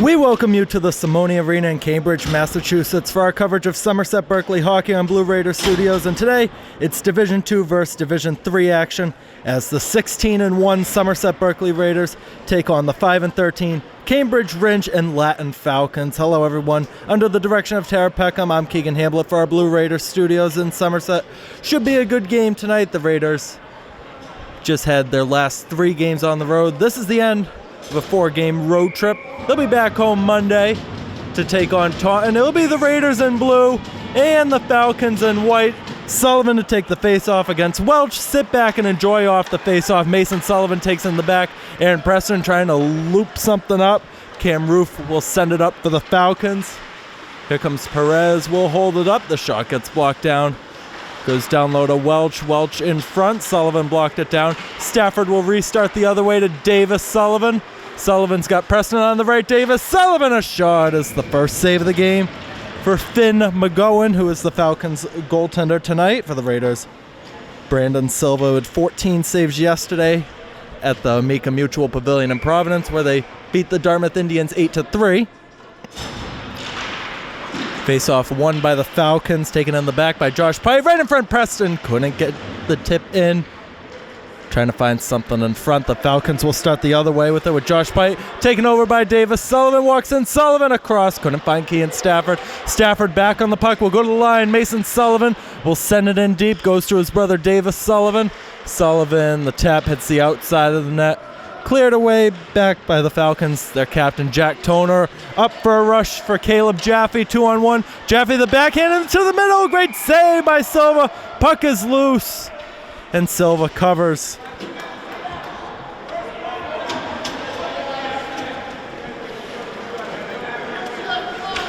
We welcome you to the Simone Arena in Cambridge, Massachusetts for our coverage of Somerset Berkeley hockey on Blue Raider Studios, and today it's Division II versus Division III action as the 16-1 Somerset Berkeley Raiders take on the 5-13 Cambridge Rindge and Latin Falcons. Hello everyone, under the direction of Tara Peckham, I'm Keegan Hamblett for our Blue Raider Studios in Somerset. Should be a good game tonight. The Raiders just had their last 3 games on the road. This is the end of a 4-game road trip. They'll be back home Monday to take on Taunton. It'll be the Raiders in blue and the Falcons in white. Sullivan to take the face-off against Welch. Sit back and enjoy off the face-off. Mason Sullivan takes in the back. Aaron Preston trying to loop something up. Cam Roof will send it up for the Falcons. Here comes Perez. Will hold it up. The shot gets blocked down. Goes down low to Welch. Welch in front. Sullivan blocked it down. Stafford will restart the other way to Davis Sullivan. Sullivan's got Preston on the right. Davis Sullivan, a shot is the first save of the game for Finn McGowan, who is the Falcons goaltender tonight for the Raiders. Brandon Silva had 14 saves yesterday at the Amica Mutual Pavilion in Providence, where they beat the Dartmouth Indians 8-3. Face-off won by the Falcons, taken in the back by Josh Pye. Right in front, Preston couldn't get the tip in. Trying to find something in front. The Falcons will start the other way with it, with Josh Pye taken over by Davis. Sullivan walks in. Sullivan across. Couldn't find Kean Stafford. Stafford back on the puck. Will go to the line. Mason Sullivan will send it in deep. Goes to his brother Davis Sullivan. Sullivan, the tap hits the outside of the net. Cleared away back by the Falcons. Their captain Jack Toner up for a rush for Caleb Jaffe. 2-on-1. Jaffe the backhand into the middle. Great save by Silva. Puck is loose. And Silva covers.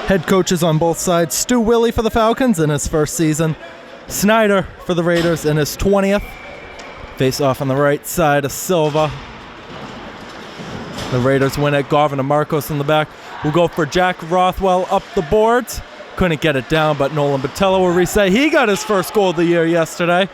Head coaches on both sides. Stu Willie for the Falcons in his first season. Snyder for the Raiders in his 20th. Face off on the right side of Silva. The Raiders win it. Garvin and Marcos in the back. We'll go for Jack Rothwell up the boards. Couldn't get it down, but Nolan Botello will reset. He got his first goal of the year yesterday.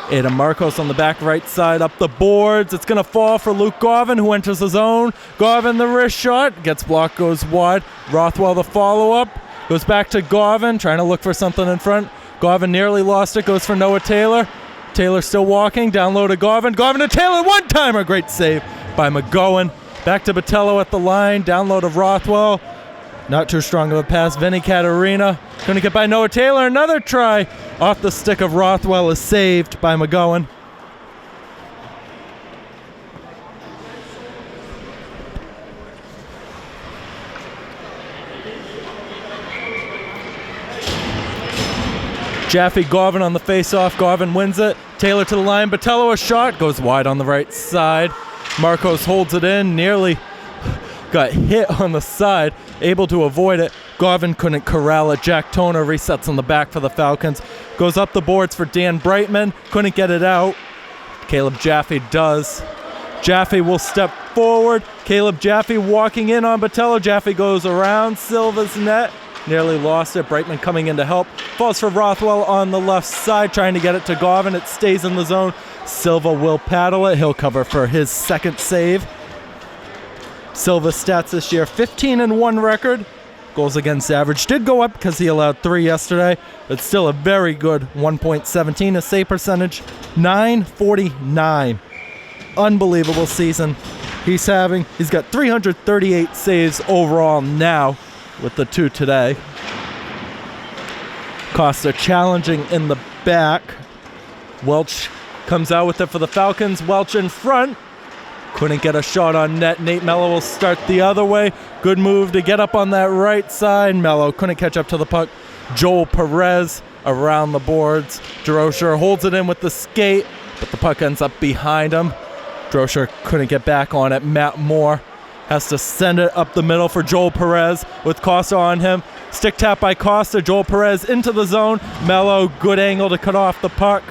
Ada Marcos on the back right side up the boards. It's going to fall for Luke Garvin, who enters his own. Garvin the wrist shot. Gets blocked, goes wide. Rothwell the follow-up. Goes back to Garvin, trying to look for something in front. Garvin nearly lost it. Goes for Noah Taylor. Taylor still walking. Down low to Garvin. Garvin to Taylor. One-timer. Great save by McGowan. Back to Botello at the line. Down low to Rothwell. Not too strong of a pass. Vinny Caterina couldn't get by Noah Taylor. Another try off the stick of Rothwell is saved by McGowan. Jaffe Garvin on the face-off. Garvin wins it. Taylor to the line. Botello a shot. Goes wide on the right side. Marcos holds it in. Nearly got hit on the side. Able to avoid it. Garvin couldn't corral it. Jack Toner resets on the back for the Falcons. Goes up the boards for Dan Brightman. Couldn't get it out. Caleb Jaffe does. Jaffe will step forward. Caleb Jaffe walking in on Botello. Jaffe goes around Silva's net. Nearly lost it. Brightman coming in to help. Falls for Rothwell on the left side, trying to get it to Garvin. It stays in the zone. Silva will paddle it. He'll cover for his second save. Silva's stats this year, 15-1 record. Goals against average did go up because he allowed 3 yesterday, but still a very good 1.17. A save percentage, .949. Unbelievable season he's having. He's got 338 saves overall now with the 2 today. Costa challenging in the back. Welch comes out with it for the Falcons. Welch in front. Couldn't get a shot on net. Nate Mello will start the other way. Good move to get up on that right side. Mello couldn't catch up to the puck. Joel Perez around the boards. Droscher holds it in with the skate, but the puck ends up behind him. Droscher couldn't get back on it. Matt Moore has to send it up the middle for Joel Perez with Costa on him. Stick tap by Costa. Joel Perez into the zone. Mello, good angle to cut off the puck.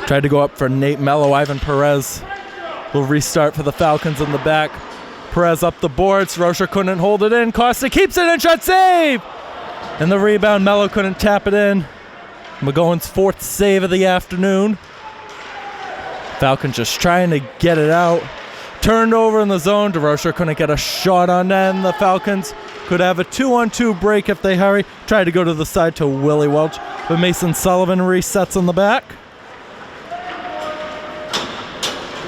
Tried to go up for Nate Mello. Ivan Perez will restart for the Falcons in the back. Perez up the boards. Rocher couldn't hold it in. Costa keeps it in. Shot save! And the rebound. Mello couldn't tap it in. McGowan's 4th save of the afternoon. Falcons just trying to get it out. turned over in the zone. DeRocher couldn't get a shot on that, and the Falcons could have a 2-on-2 break if they hurry. Tried to go to the side to Willie Welch, but Mason Sullivan resets on the back.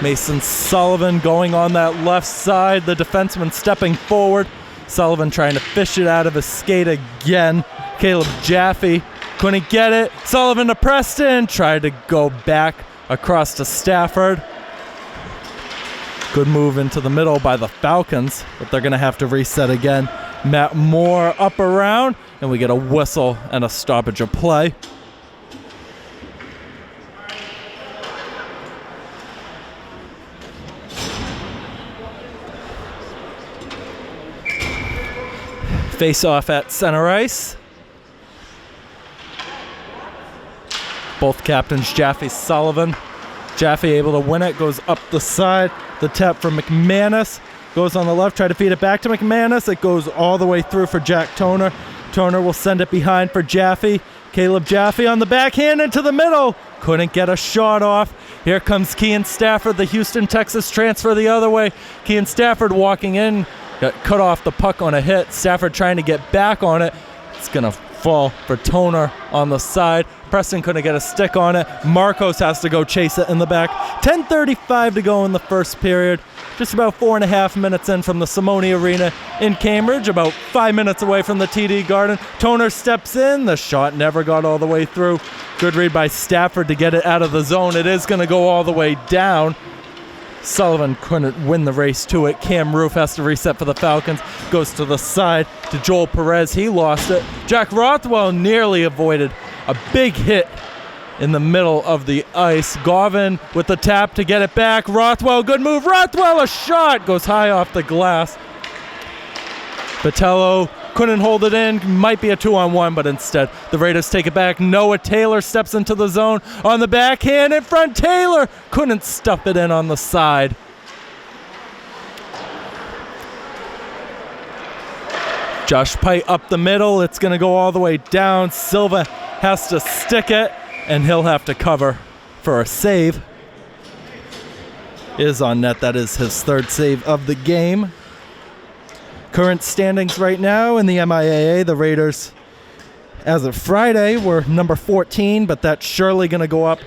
Mason Sullivan going on that left side. The defenseman stepping forward. Sullivan trying to fish it out of his skate again. Caleb Jaffe couldn't get it. Sullivan to Preston. Tried to go back across to Stafford. Good move into the middle by the Falcons, but they're going to have to reset again. Matt Moore up around, and we get a whistle and a stoppage of play. Face off at center ice. Both captains, Jaffe, Sullivan. Jaffe able to win it, goes up the side. The tap from McManus. Goes on the left, try to feed it back to McManus. It goes all the way through for Jack Toner. Toner will send it behind for Jaffe. Caleb Jaffe on the backhand into the middle. Couldn't get a shot off. Here comes Kean Stafford, the Houston, Texas transfer the other way. Kean Stafford walking in. Got cut off the puck on a hit. Stafford trying to get back on it. It's going to fall for Toner on the side. Preston couldn't get a stick on it. Marcos has to go chase it in the back. 10:35 to go in the first period. Just about 4.5 minutes in from the Simone Arena in Cambridge, about 5 minutes away from the TD Garden. Toner steps in. The shot never got all the way through. Good read by Stafford to get it out of the zone. It is going to go all the way down. Sullivan couldn't win the race to it. Cam Roof has to reset for the Falcons. Goes to the side to Joel Perez. He lost it. Jack Rothwell nearly avoided a big hit in the middle of the ice. Gauvin with the tap to get it back. Rothwell, good move. Rothwell, a shot. Goes high off the glass. Botello couldn't hold it in. Might be a 2-on-1, but instead the Raiders take it back. Noah Taylor steps into the zone on the backhand in front. Taylor couldn't stuff it in on the side. Josh Pite up the middle. It's going to go all the way down. Silva has to stick it, and he'll have to cover for a save. Is on net. That is his third save of the game. Current standings right now in the MIAA, the Raiders, as of Friday, were number 14, but that's surely going to go up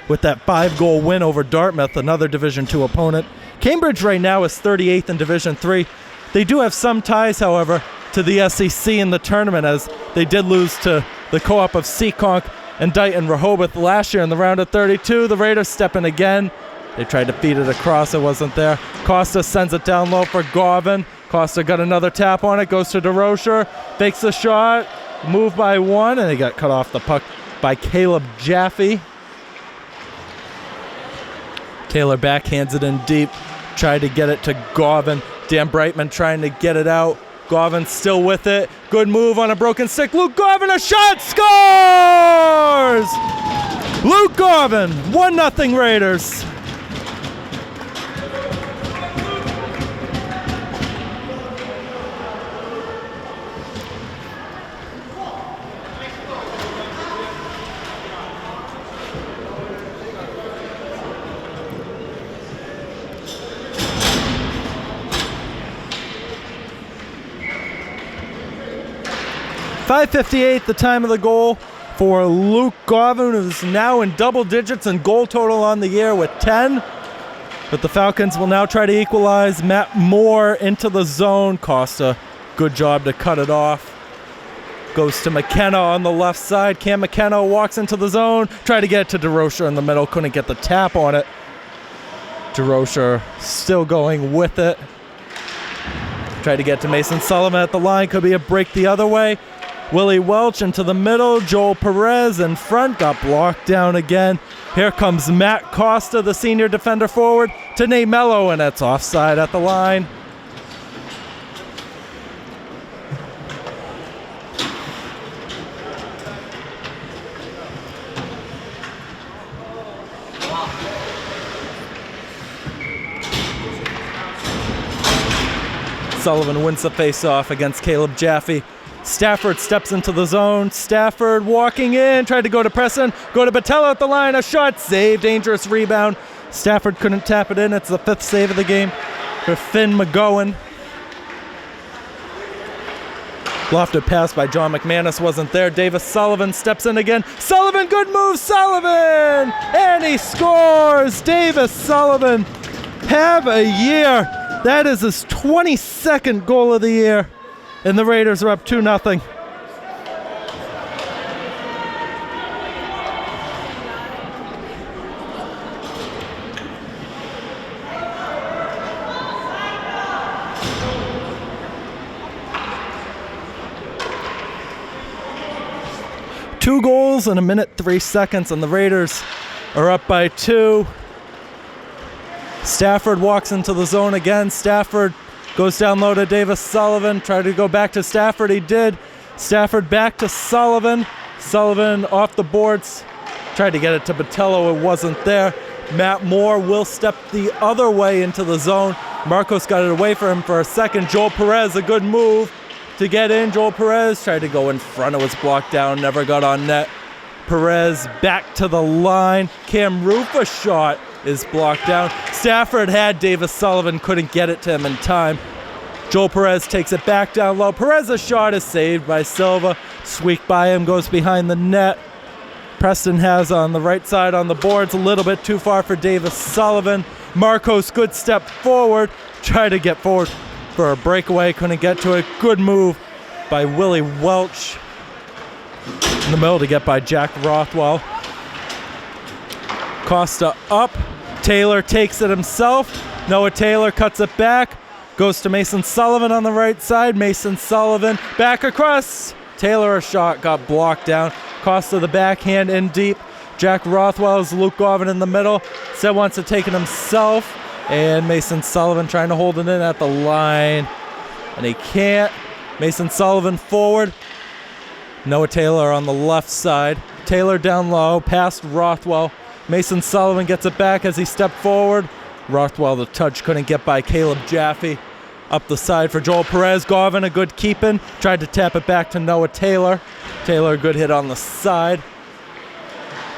with that 5-goal win over Dartmouth, another Division II opponent. Cambridge right now is 38th in Division III. They do have some ties, however, to the SEC in the tournament, as they did lose to the co-op of Seekonk and Dighton Rehoboth last year in the round of 32. The Raiders step in again. They tried to feed it across. It wasn't there. Costa sends it down low for Gauvin. Costa got another tap on it. Goes to DeRocher. Fakes the shot. Moved by one, and he got cut off the puck by Caleb Jaffe. Taylor backhands it in deep. Tried to get it to Gauvin. Dan Brightman trying to get it out. Gauvin still with it. Good move on a broken stick. Luke Gauvin, a shot! Scores! Luke Gauvin, 1-0 Raiders. .558 the time of the goal for Luke Gauvin, who's now in double digits in goal total on the year with 10. But the Falcons will now try to equalize. Matt Moore into the zone. Costa, good job to cut it off. Goes to McKenna on the left side. Cam McKenna walks into the zone. Try to get it to DeRocher in the middle. Couldn't get the tap on it. DeRocher still going with it. Tried to get to Mason Sullivan at the line. Could be a break the other way. Willie Welch into the middle. Joel Perez in front. Got blocked down again. Here comes Matt Costa, the senior defender forward, to Nate Mello, and that's offside at the line. Sullivan wins the face-off against Caleb Jaffe. Stafford steps into the zone. Stafford walking in, tried to go to Preston, go to Botello at the line, a shot, save, dangerous rebound. Stafford couldn't tap it in. It's the 5th save of the game for Finn McGowan. Lofted pass by John McManus wasn't there. Davis Sullivan steps in again. Sullivan, good move, Sullivan! And he scores! Davis Sullivan, have a year. That is his 22nd goal of the year. And the Raiders are up 2-0. Two goals in 1:03, and the Raiders are up by 2. Stafford walks into the zone again. Stafford goes down low to Davis Sullivan. Tried to go back to Stafford. He did. Stafford back to Sullivan. Sullivan off the boards. Tried to get it to Botello. It wasn't there. Matt Moore will step the other way into the zone. Marcos got it away from him for a second. Joel Perez, a good move to get in. Joel Perez tried to go in front. It was blocked down. Never got on net. Perez back to the line. Cam Rufa's shot is blocked down. Stafford had Davis Sullivan, couldn't get it to him in time. Joel Perez takes it back down low. Perez's shot is saved by Silva. Squeak by him, goes behind the net. Preston has on the right side on the boards, a little bit too far for Davis Sullivan. Marcos, good step forward. Tried to get forward for a breakaway, couldn't get to it. Good move by Willie Welch in the middle to get by Jack Rothwell. Costa up. Taylor takes it himself. Noah Taylor cuts it back. Goes to Mason Sullivan on the right side. Mason Sullivan back across. Taylor, a shot got blocked down. Costa the backhand in deep. Jack Rothwell is Luke Garvin in the middle. Said wants to take it himself. And Mason Sullivan trying to hold it in at the line. And he can't. Mason Sullivan forward. Noah Taylor on the left side. Taylor down low, past Rothwell. Mason Sullivan gets it back as he stepped forward. Rothwell, the touch, couldn't get by Caleb Jaffe. Up the side for Joel Perez. Garvin, a good keeping. Tried to tap it back to Noah Taylor. Taylor, a good hit on the side.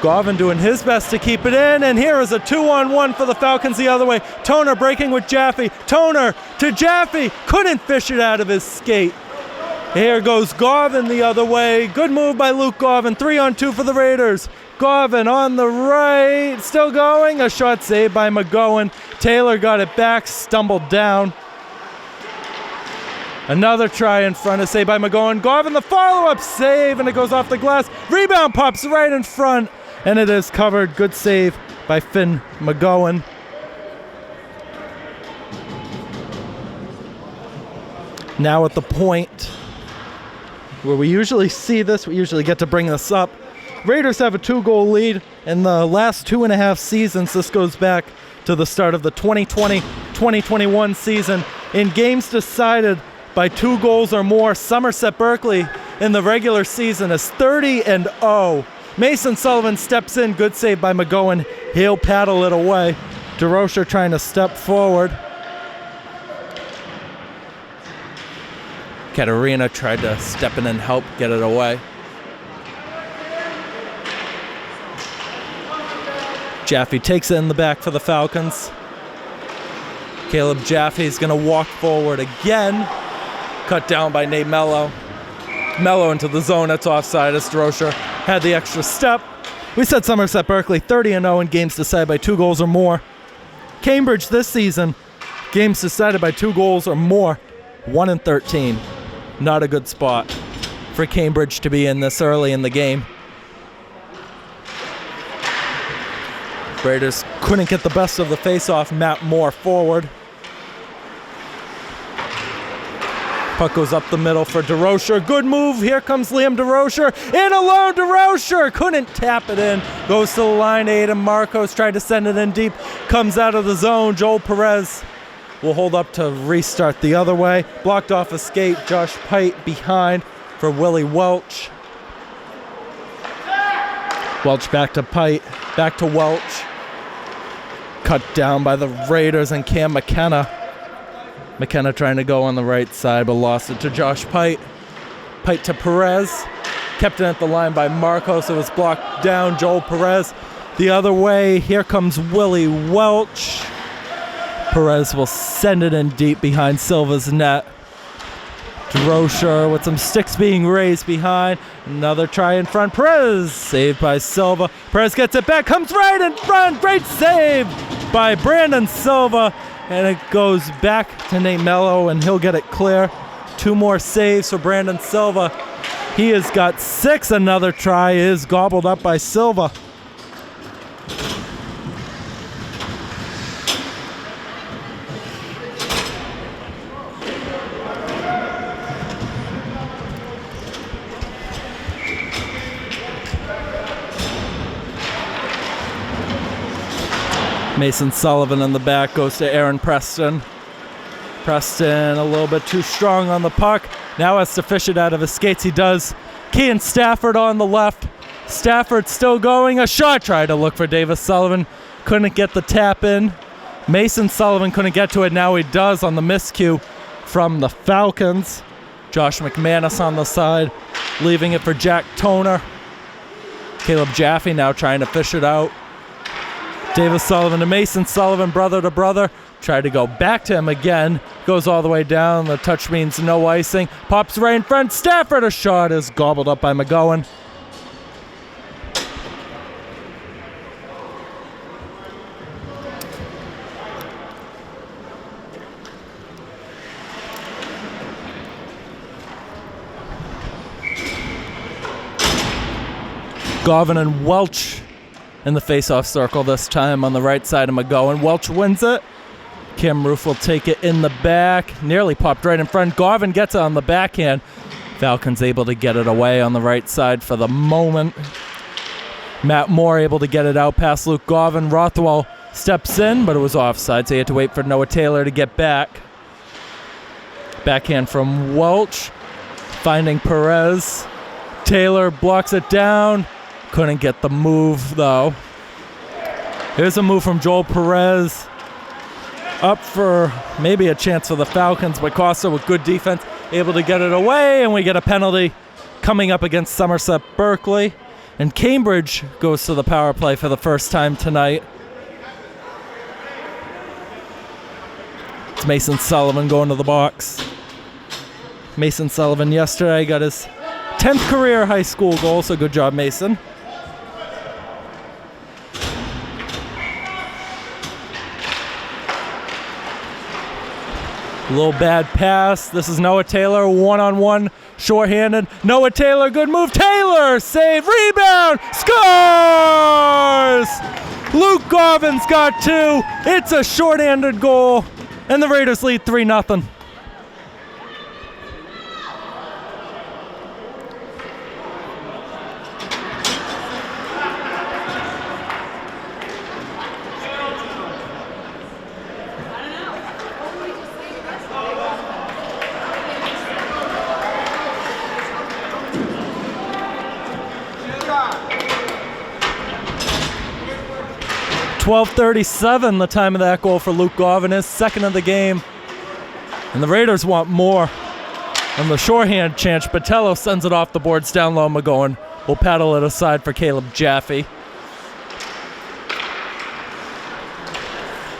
Garvin doing his best to keep it in, and here is a 2-on-1 for the Falcons the other way. Toner breaking with Jaffe. Toner to Jaffe. Couldn't fish it out of his skate. Here goes Garvin the other way. Good move by Luke Garvin. 3-on-2 for the Raiders. Garvin on the right. Still going. A shot saved by McGowan. Taylor got it back. Stumbled down. Another try in front is saved by McGowan. Garvin the follow-up save, and it goes off the glass. Rebound pops right in front, and it is covered. Good save by Finn McGowan. Now at the point where we usually see this, we usually get to bring this up. Raiders have a 2-goal lead in the last 2.5 seasons. This goes back to the start of the 2020-2021 season. In games decided by 2 goals or more, Somerset Berkeley in the regular season is 30-0. Mason Sullivan steps in. Good save by McGowan. He'll paddle it away. DeRocher trying to step forward. Katarina tried to step in and help get it away. Jaffe takes it in the back for the Falcons. Caleb Jaffe is going to walk forward again. Cut down by Nate Mello. Mello into the zone. That's offside as DeRocher had the extra step. We said Somerset Berkeley 30-0 in games decided by 2 goals or more. Cambridge this season, games decided by 2 goals or more, 1-13. Not a good spot for Cambridge to be in this early in the game. Raiders couldn't get the best of the face-off. Matt Moore forward. Puck goes up the middle for DeRocher. Good move. Here comes Liam DeRocher. In alone, DeRocher couldn't tap it in. Goes to the line. Aiden Marcos tried to send it in deep. Comes out of the zone. Joel Perez will hold up to restart the other way. Blocked off a skate. Josh Pite behind for Willie Welch. Welch back to Pite. Back to Welch. Cut down by the Raiders and Cam McKenna. McKenna trying to go on the right side, but lost it to Josh Pite. Pite to Perez. Kept it at the line by Marcos. It was blocked down. Joel Perez the other way. Here comes Willie Welch. Perez will send it in deep behind Silva's net. Droscher with some sticks being raised behind. Another try in front. Perez saved by Silva. Perez gets it back, comes right in front. Great save by Brandon Silva. And it goes back to Nate Mello, and he'll get it clear. 2 more saves for Brandon Silva. He has got 6. Another try is gobbled up by Silva. Mason Sullivan in the back goes to Aaron Preston. Preston a little bit too strong on the puck. Now has to fish it out of his skates. He does. Kean Stafford on the left. Stafford still going. A shot. Tried to look for Davis Sullivan. Couldn't get the tap in. Mason Sullivan couldn't get to it. Now he does on the miscue from the Falcons. Josh McManus on the side, leaving it for Jack Toner. Caleb Jaffe now trying to fish it out. Davis Sullivan to Mason Sullivan, brother to brother. Tried to go back to him again. Goes all the way down. The touch means no icing. Pops right in front. Stafford, a shot is gobbled up by McGowan. Garvin and Welch in the face-off circle this time on the right side of McGowan. Welch wins it. Kim Roof will take it in the back. Nearly popped right in front. Garvin gets it on the backhand. Falcons able to get it away on the right side for the moment. Matt Moore able to get it out past Luke Garvin. Rothwell steps in, but it was offside, so he had to wait for Noah Taylor to get back. Backhand from Welch, finding Perez. Taylor blocks it down. Couldn't get the move, though. Here's a move from Joel Perez. Up for maybe a chance for the Falcons, but Costa with good defense, able to get it away, and we get a penalty coming up against Somerset Berkeley. And Cambridge goes to the power play for the first time tonight. It's Mason Sullivan going to the box. Mason Sullivan yesterday got his 10th career high school goal, so good job, Mason. A little bad pass. This is Noah Taylor, one-on-one, shorthanded. Noah Taylor, good move. Taylor, save, rebound, scores! Luke Garvin's got 2. It's a shorthanded goal, and the Raiders lead 3-0. .12:37 the time of that goal for Luke Garvin, his second of the game. And the Raiders want more. On the shorthand chance, Botello sends it off the boards down low. McGowan will paddle it aside for Caleb Jaffe.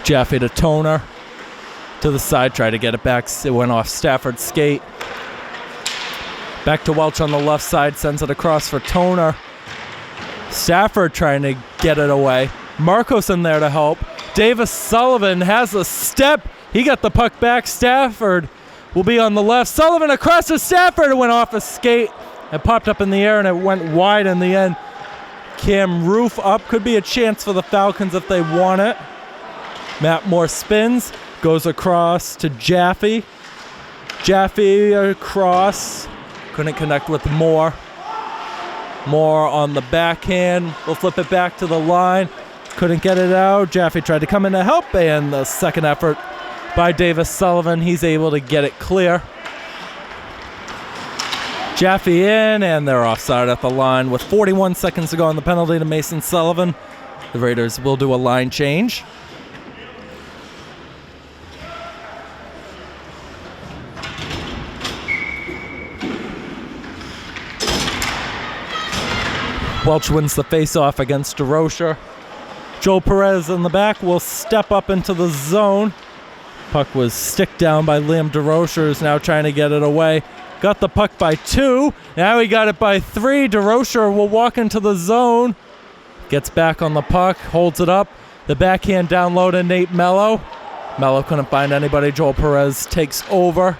Jaffe to Toner. To the side, try to get it back. It went off Stafford's skate. Back to Welch on the left side, sends it across for Toner. Stafford trying to get it away. Marcos in there to help. Davis Sullivan has a step. He got the puck back. Stafford will be on the left. Sullivan across to Stafford. It went off a skate. It popped up in the air and it went wide in the end. Cam Roof up. Could be a chance for the Falcons if they want it. Matt Moore spins. Goes across to Jaffe. Jaffe across. Couldn't connect with Moore. Moore on the backhand. We'll flip it back to the line. Couldn't get it out. Jaffe tried to come in to help, and the second effort by Davis Sullivan. He's able to get it clear. Jaffe in, and they're offside at the line with 41 seconds to go on the penalty to Mason Sullivan. The Raiders will do a line change. Welch wins the face-off against DeRocher. Joel Perez in the back will step up into the zone. Puck was sticked down by Liam DeRocher, who's now trying to get it away. Got the puck by 2. Now he got it by 3. DeRocher will walk into the zone. Gets back on the puck, holds it up. The backhand down low to Nate Mello. Mello couldn't find anybody. Joel Perez takes over.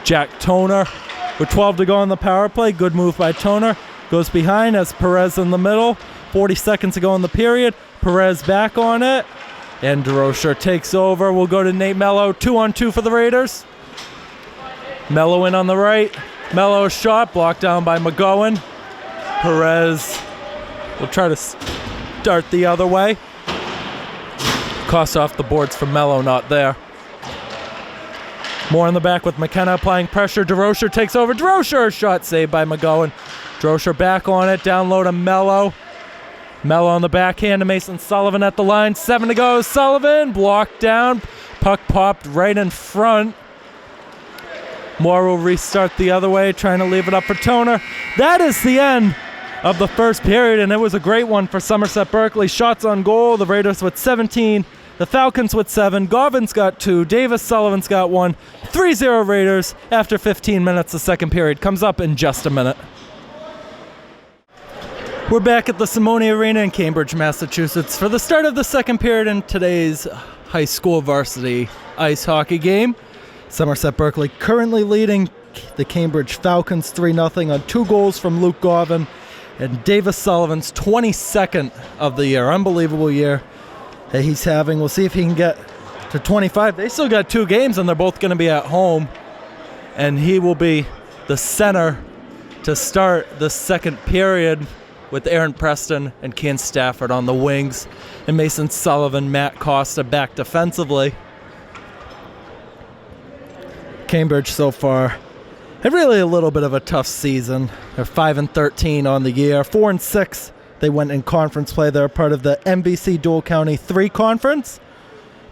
Jack Toner with 12 to go on the power play. Good move by Toner. Goes behind as Perez in the middle. 40 seconds to go in the period. Perez back on it. And DeRocher takes over. We'll go to Nate Mello. 2-on-2 for the Raiders. Mello in on the right. Mello shot blocked down by McGowan. Perez will try to start the other way. Cost off the boards for Mello, not there. More in the back with McKenna applying pressure. DeRocher takes over. DeRocher, shot saved by McGowan. DeRocher back on it, down low to Mello. Mello on the backhand to Mason Sullivan at the line. 7 to go. Sullivan blocked down. Puck popped right in front. Moore will restart the other way, trying to leave it up for Toner. That is the end of the first period, and it was a great one for Somerset Berkeley. Shots on goal, the Raiders with 17, the Falcons with 7, Gauvin's got 2, Davis Sullivan's got 1. 3-0 Raiders after 15 minutes. The second period comes up in just a minute. We're back at the Simone Arena in Cambridge, Massachusetts for the start of the second period in today's high school varsity ice hockey game. Somerset Berkeley currently leading the Cambridge Falcons 3-0 on 2 goals from Luke Gauvin and Davis Sullivan's 22nd of the year. Unbelievable year that he's having. We'll see if he can get to 25. They still got 2 games and they're both going to be at home. And he will be the center to start the second period with Aaron Preston and Ken Stafford on the wings and Mason Sullivan, Matt Costa back defensively. Cambridge so far had really a little bit of a tough season. They're 5-13 on the year. 4-6 they went in conference play. They're part of the MBC Dual County 3 conference.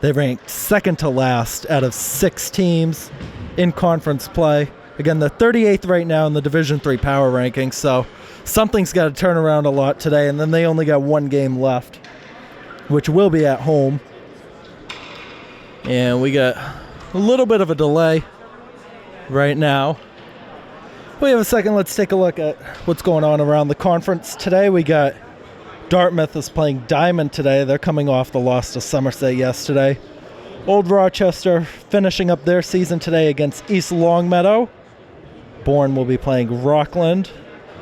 They ranked second to last out of 6 teams in conference play. Again, they're 38th right now in the Division 3 power rankings, so something's got to turn around a lot today, and then they only got 1 game left, which will be at home. And we got a little bit of a delay right now. We have a second. Let's take a look at what's going on around the conference today. We got Dartmouth is playing Diamond today. They're coming off the loss to Somerset yesterday. Old Rochester finishing up their season today against East Longmeadow. Bourne will be playing Rockland.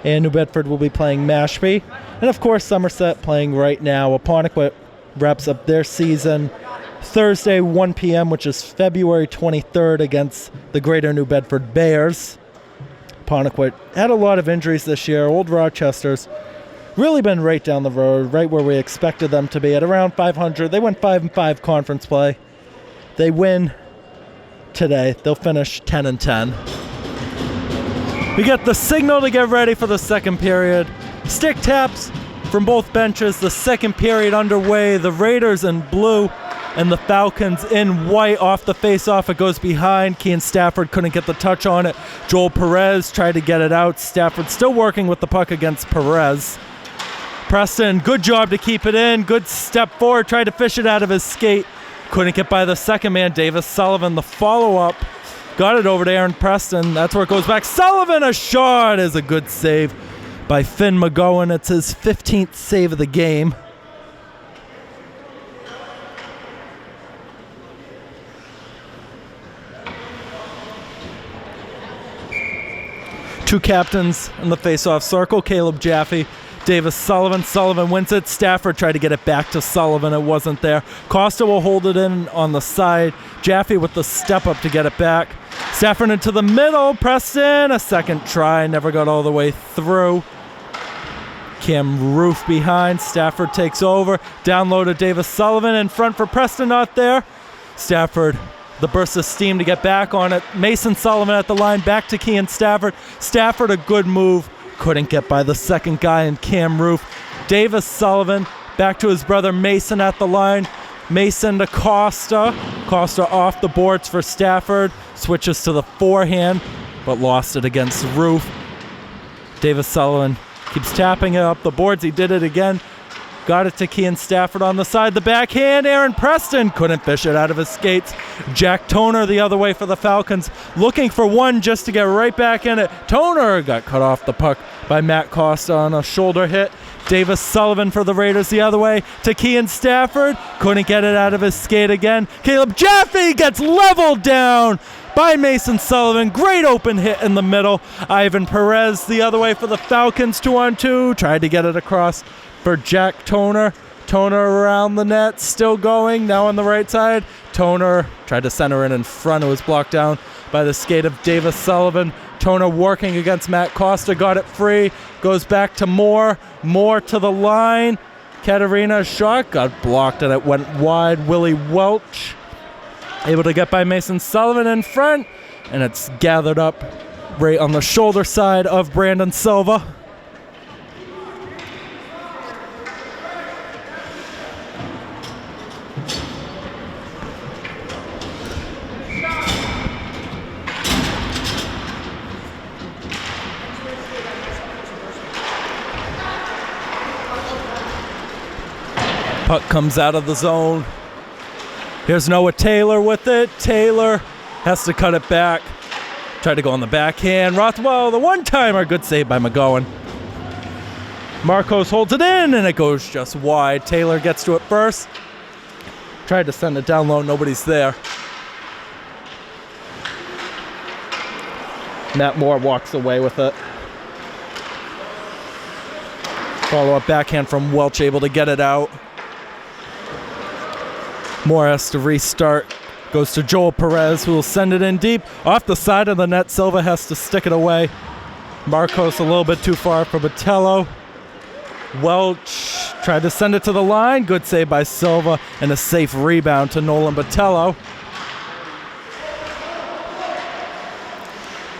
And New Bedford will be playing Mashpee. And of course, Somerset playing right now. Apponequet wraps up their season Thursday, 1 p.m., which is February 23rd, against the Greater New Bedford Bears. Apponequet had a lot of injuries this year. Old Rochester's really been right down the road, right where we expected them to be at around 500. They went 5-5 conference play. They win today. They'll finish 10-10. We got the signal to get ready for the second period. Stick taps from both benches. The second period underway. The Raiders in blue and the Falcons in white off the face-off. It goes behind. Kean Stafford couldn't get the touch on it. Joel Perez tried to get it out. Stafford still working with the puck against Perez. Preston, good job to keep it in. Good step forward. Tried to fish it out of his skate. Couldn't get by the second man. Davis Sullivan, the follow-up. Got it over to Aaron Preston. That's where it goes back. Sullivan, a shot, is a good save by Finn McGowan. It's his 15th save of the game. Two captains in the face-off circle. Caleb Jaffe, Davis Sullivan. Sullivan wins it. Stafford tried to get it back to Sullivan. It wasn't there. Costa will hold it in on the side. Jaffe with the step up to get it back. Stafford into the middle. Preston, a second try. Never got all the way through. Cam Roof behind. Stafford takes over. Down low to Davis Sullivan. In front for Preston, not there. Stafford, the burst of steam to get back on it. Mason Sullivan at the line. Back to Kean Stafford. Stafford, a good move. Couldn't get by the second guy in Cam Roof. Davis Sullivan back to his brother Mason at the line. Mason to Costa. Costa off the boards for Stafford. Switches to the forehand, but lost it against Roof. Davis Sullivan keeps tapping it up the boards. He did it again. Got it to Kean Stafford on the side. The backhand, Aaron Preston couldn't fish it out of his skates. Jack Toner the other way for the Falcons, looking for one just to get right back in it. Toner got cut off the puck by Matt Costa on a shoulder hit. Davis Sullivan for the Raiders the other way to Kean Stafford. Couldn't get it out of his skate again. Caleb Jaffe gets leveled down by Mason Sullivan. Great open hit in the middle. Ivan Perez the other way for the Falcons, 2-on-2. Tried to get it across for Jack Toner. Toner around the net, still going, now on the right side. Toner tried to center in front. It was blocked down by the skate of Davis Sullivan. Toner working against Matt Costa, got it free, goes back to Moore. Moore to the line. Katarina's shot got blocked and it went wide. Willie Welch able to get by Mason Sullivan in front, and it's gathered up right on the shoulder side of Brandon Silva. Puck comes out of the zone. Here's Noah Taylor with it. Taylor has to cut it back. Tried to go on the backhand. Rothwell, the one-timer. Good save by McGowan. Marcos holds it in, and it goes just wide. Taylor gets to it first. Tried to send it down low. Nobody's there. Matt Moore walks away with it. Follow-up backhand from Welch, able to get it out. Moore has to restart. Goes to Joel Perez, who will send it in deep. Off the side of the net, Silva has to stick it away. Marcos a little bit too far for Botello. Welch tried to send it to the line. Good save by Silva, and a safe rebound to Nolan Botello.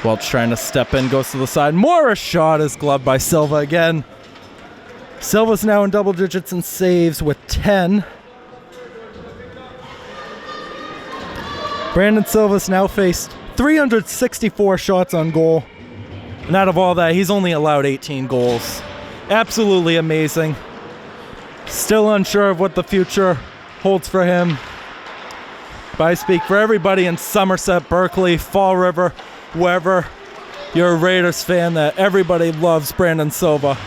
Welch trying to step in, goes to the side. Morris shot is gloved by Silva again. Silva's now in double digits in saves with 10. Brandon Silva's now faced 364 shots on goal. And out of all that, he's only allowed 18 goals. Absolutely amazing. Still unsure of what the future holds for him. But I speak for everybody in Somerset, Berkeley, Fall River, wherever you're a Raiders fan, that everybody loves Brandon Silva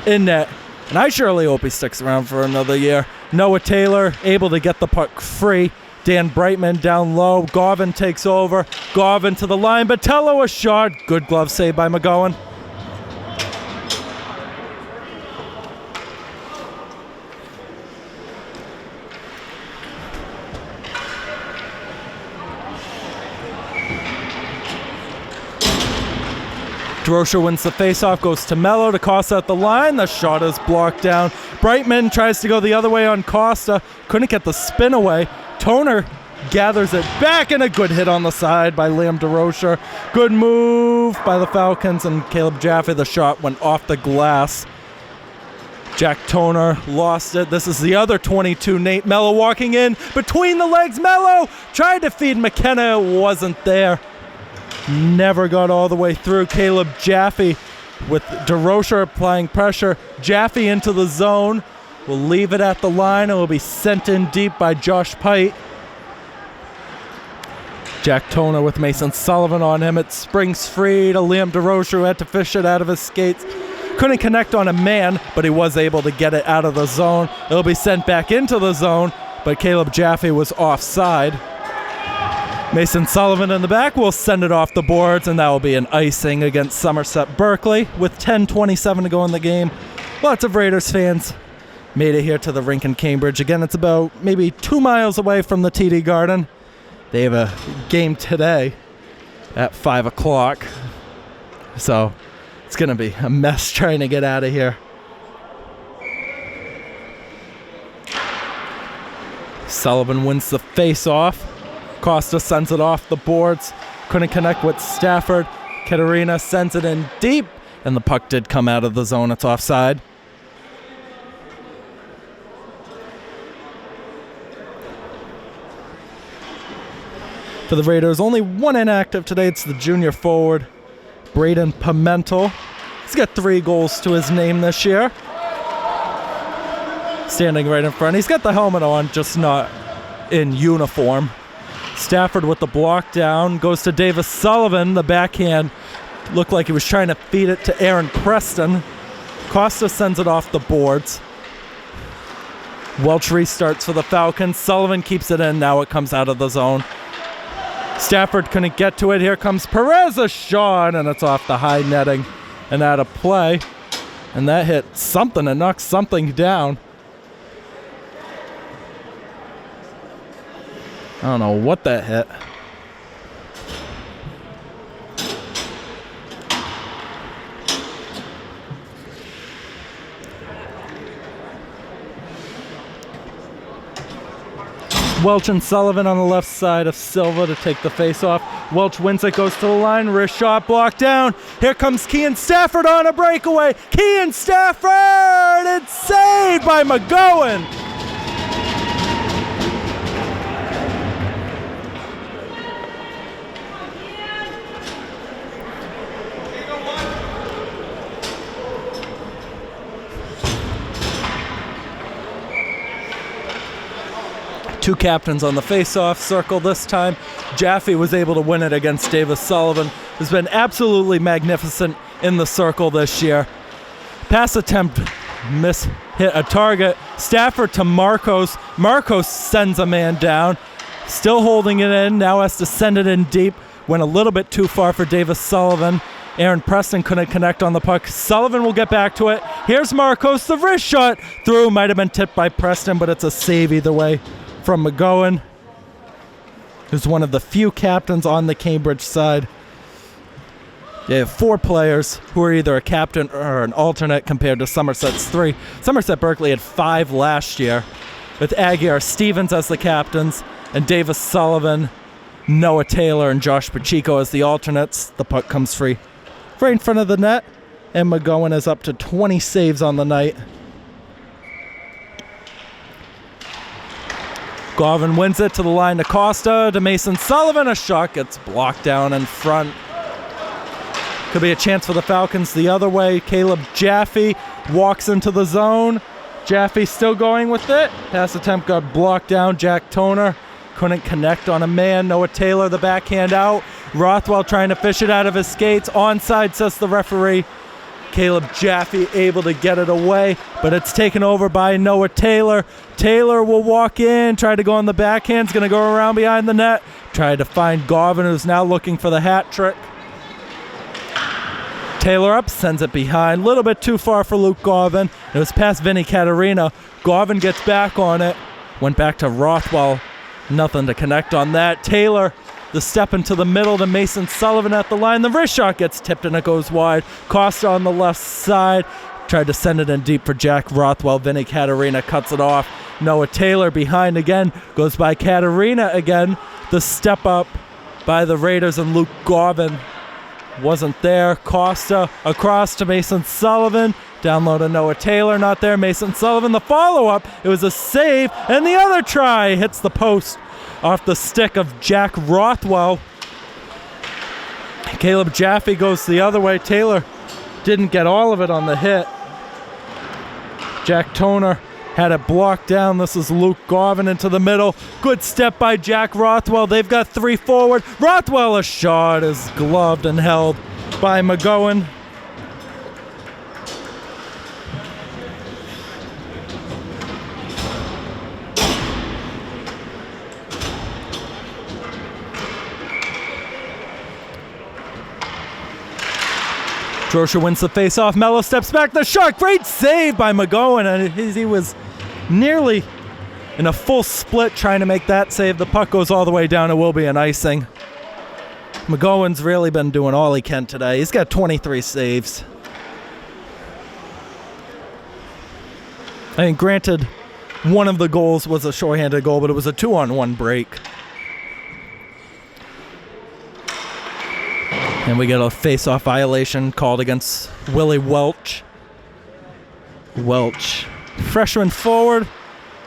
in net. And I surely hope he sticks around for another year. Noah Taylor able to get the puck free. Dan Brightman down low. Garvin takes over. Garvin to the line. Botello a shot. Good glove save by McGowan. Drosha wins the faceoff, goes to Mello to Costa at the line. The shot is blocked down. Brightman tries to go the other way on Costa. Couldn't get the spin away. Toner gathers it back, and a good hit on the side by Liam DeRocher. Good move by the Falcons, and Caleb Jaffe, the shot went off the glass. Jack Toner lost it. This is the other 22. Nate Mello walking in between the legs. Mello tried to feed McKenna. It wasn't there. Never got all the way through. Caleb Jaffe with DeRocher applying pressure. Jaffe into the zone. Will leave it at the line. It will be sent in deep by Josh Pite. Jack Toner with Mason Sullivan on him. It springs free to Liam DeRocher, who had to fish it out of his skates. Couldn't connect on a man, but he was able to get it out of the zone. It'll be sent back into the zone, but Caleb Jaffe was offside. Mason Sullivan in the back will send it off the boards, and that will be an icing against Somerset Berkeley with 10:27 to go in the game. Lots of Raiders fans made it here to the rink in Cambridge. Again, it's about maybe 2 miles away from the TD Garden. They have a game today at 5 o'clock. So it's going to be a mess trying to get out of here. Sullivan wins the face-off. Costa sends it off the boards. Couldn't connect with Stafford. Katarina sends it in deep, and the puck did come out of the zone. It's offside. For the Raiders, only one inactive today. It's the junior forward, Braden Pimentel. He's got 3 goals to his name this year. standing right in front. He's got the helmet on, just not in uniform. Stafford with the block down, goes to Davis Sullivan. The backhand looked like he was trying to feed it to Aaron Preston. Costa sends it off the boards. Welch restarts for the Falcons. Sullivan keeps it in. Now it comes out of the zone. Stafford couldn't get to it. Here comes Perez, a shot, and it's off the high netting and out of play. And that hit something and knocked something down. I don't know what that hit. Welch and Sullivan on the left side of Silva to take the face-off. Welch wins it, goes to the line. Wrist shot blocked down. Here comes Kean Stafford on a breakaway. Kean Stafford! It's saved by McGowan. Two captains on the face-off circle this time. Jaffe was able to win it against Davis Sullivan, who's been absolutely magnificent in the circle this year. Pass attempt, hit a target. Stafford to Marcos. Marcos sends a man down. Still holding it in. Now has to send it in deep. Went a little bit too far for Davis Sullivan. Aaron Preston couldn't connect on the puck. Sullivan will get back to it. Here's Marcos. The wrist shot through. Might have been tipped by Preston, but it's a save either way from McGowan, who's one of the few captains on the Cambridge side. They have 4 players who are either a captain or an alternate compared to Somerset's 3. Somerset Berkeley had 5 last year, with Aguirre Stevens as the captains and Davis Sullivan, Noah Taylor, and Josh Pacheco as the alternates. The puck comes free right in front of the net, and McGowan is up to 20 saves on the night. Garvin wins it to the line to Costa, to Mason Sullivan. A shot gets blocked down in front. Could be a chance for the Falcons the other way. Caleb Jaffe walks into the zone. Jaffe still going with it. Pass attempt got blocked down. Jack Toner couldn't connect on a man. Noah Taylor, the backhand out. Rothwell trying to fish it out of his skates. Onside, says the referee. Caleb Jaffe able to get it away, but it's taken over by Noah Taylor. Taylor will walk in, try to go on the backhand, going to go around behind the net, try to find Garvin, who's now looking for the hat trick. Taylor up, sends it behind, a little bit too far for Luke Garvin. It was past Vinny Caterina. Garvin gets back on it, went back to Rothwell, nothing to connect on that. Taylor, the step into the middle to Mason Sullivan at the line. The wrist shot gets tipped and it goes wide. Costa on the left side. Tried to send it in deep for Jack Rothwell. Vinny Caterina cuts it off. Noah Taylor behind again. Goes by Caterina again. The step up by the Raiders and Luke Garvin wasn't there. Costa across to Mason Sullivan. Down low to Noah Taylor. Not there. Mason Sullivan. The follow-up. It was a save. And the other try hits the post off the stick of Jack Rothwell. Caleb Jaffe goes the other way. Taylor didn't get all of it on the hit. Jack Toner had it blocked down. This is Luke Garvin into the middle. Good step by Jack Rothwell. They've got 3 forward. Rothwell, a shot is gloved and held by McGowan. Drosha wins the face-off. Mello steps back. The shot. Great save by McGowan. And he was nearly in a full split trying to make that save. The puck goes all the way down. It will be an icing. McGowan's really been doing all he can today. He's got 23 saves. I mean, granted, one of the goals was a shorthanded goal, but it was a 2-on-1 break. And we get a face-off violation called against Willie Welch. Welch, freshman forward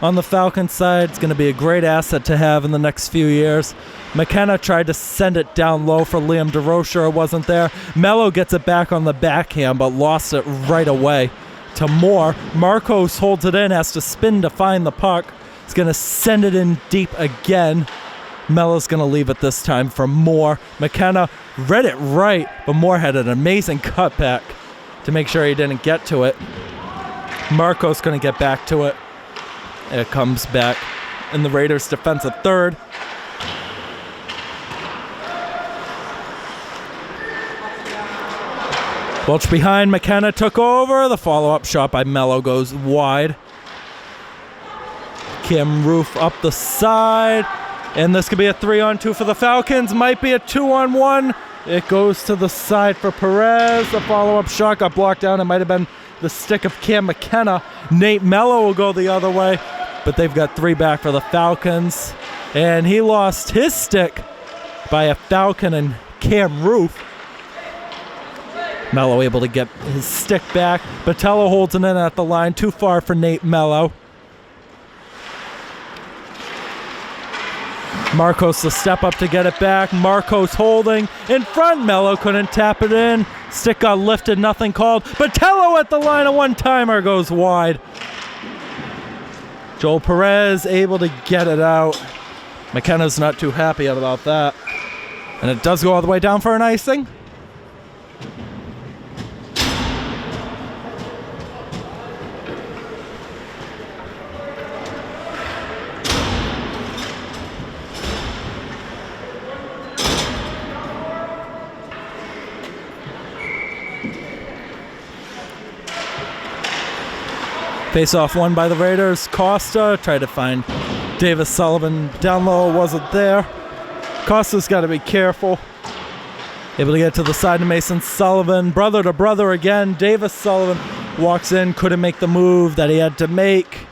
on the Falcons side. It's going to be a great asset to have in the next few years. McKenna tried to send it down low for Liam DeRocher. It wasn't there. Mello gets it back on the backhand, but lost it right away to Moore. Marcos holds it in, has to spin to find the puck. He's going to send it in deep again. Mello's going to leave it this time for Moore. McKenna read it right, but Moore had an amazing cutback to make sure he didn't get to it. Marcos going to get back to it. It comes back in the Raiders' defensive third. Welch behind, McKenna took over. The follow-up shot by Mello goes wide. Kim Roof up the side. And this could be a 3-on-2 for the Falcons. Might be a 2-on-1. It goes to the side for Perez. The follow-up shot got blocked down. It might have been the stick of Cam McKenna. Nate Mello will go the other way, but they've got 3 back for the Falcons. And he lost his stick by a Falcon and Cam Roof. Mello able to get his stick back. Botello holds it in at the line. Too far for Nate Mello. Marcos the step up to get it back. Marcos holding in front. Mello couldn't tap it in. Stick got lifted, nothing called. Botello at the line, a one-timer goes wide. Joel Perez able to get it out. McKenna's not too happy about that. And it does go all the way down for an icing. Face-off won by the Raiders. Costa tried to find Davis Sullivan down low, wasn't there. Costa's got to be careful. Able to get to the side to Mason Sullivan. Brother to brother again. Davis Sullivan walks in, couldn't make the move that he had to make.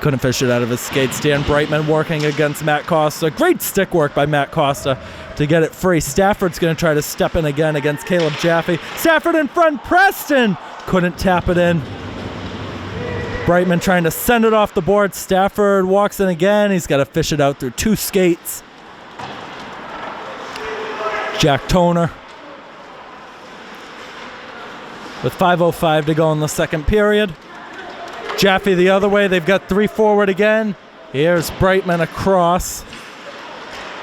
Couldn't fish it out of his skates. Dan Brightman working against Matt Costa. Great stick work by Matt Costa to get it free. Stafford's going to try to step in again against Caleb Jaffe. Stafford in front. Preston couldn't tap it in. Brightman trying to send it off the board. Stafford walks in again. He's got to fish it out through 2 skates. Jack Toner. With 5:05 to go in the second period. Jaffe the other way. They've got 3 forward again. Here's Brightman across.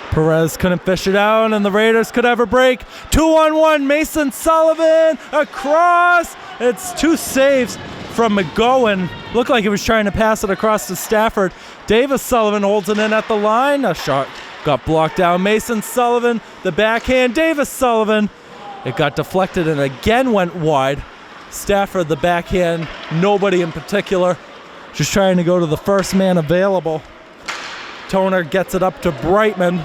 Perez couldn't fish it out, and the Raiders could have a break. 2-on-1. Mason Sullivan across. It's 2 saves from McGowan. Looked like he was trying to pass it across to Stafford. Davis Sullivan holds it in at the line. A shot got blocked down. Mason Sullivan, the backhand. Davis Sullivan. It got deflected and again went wide. Stafford, the backhand. Nobody in particular. Just trying to go to the first man available. Toner gets it up to Brightman.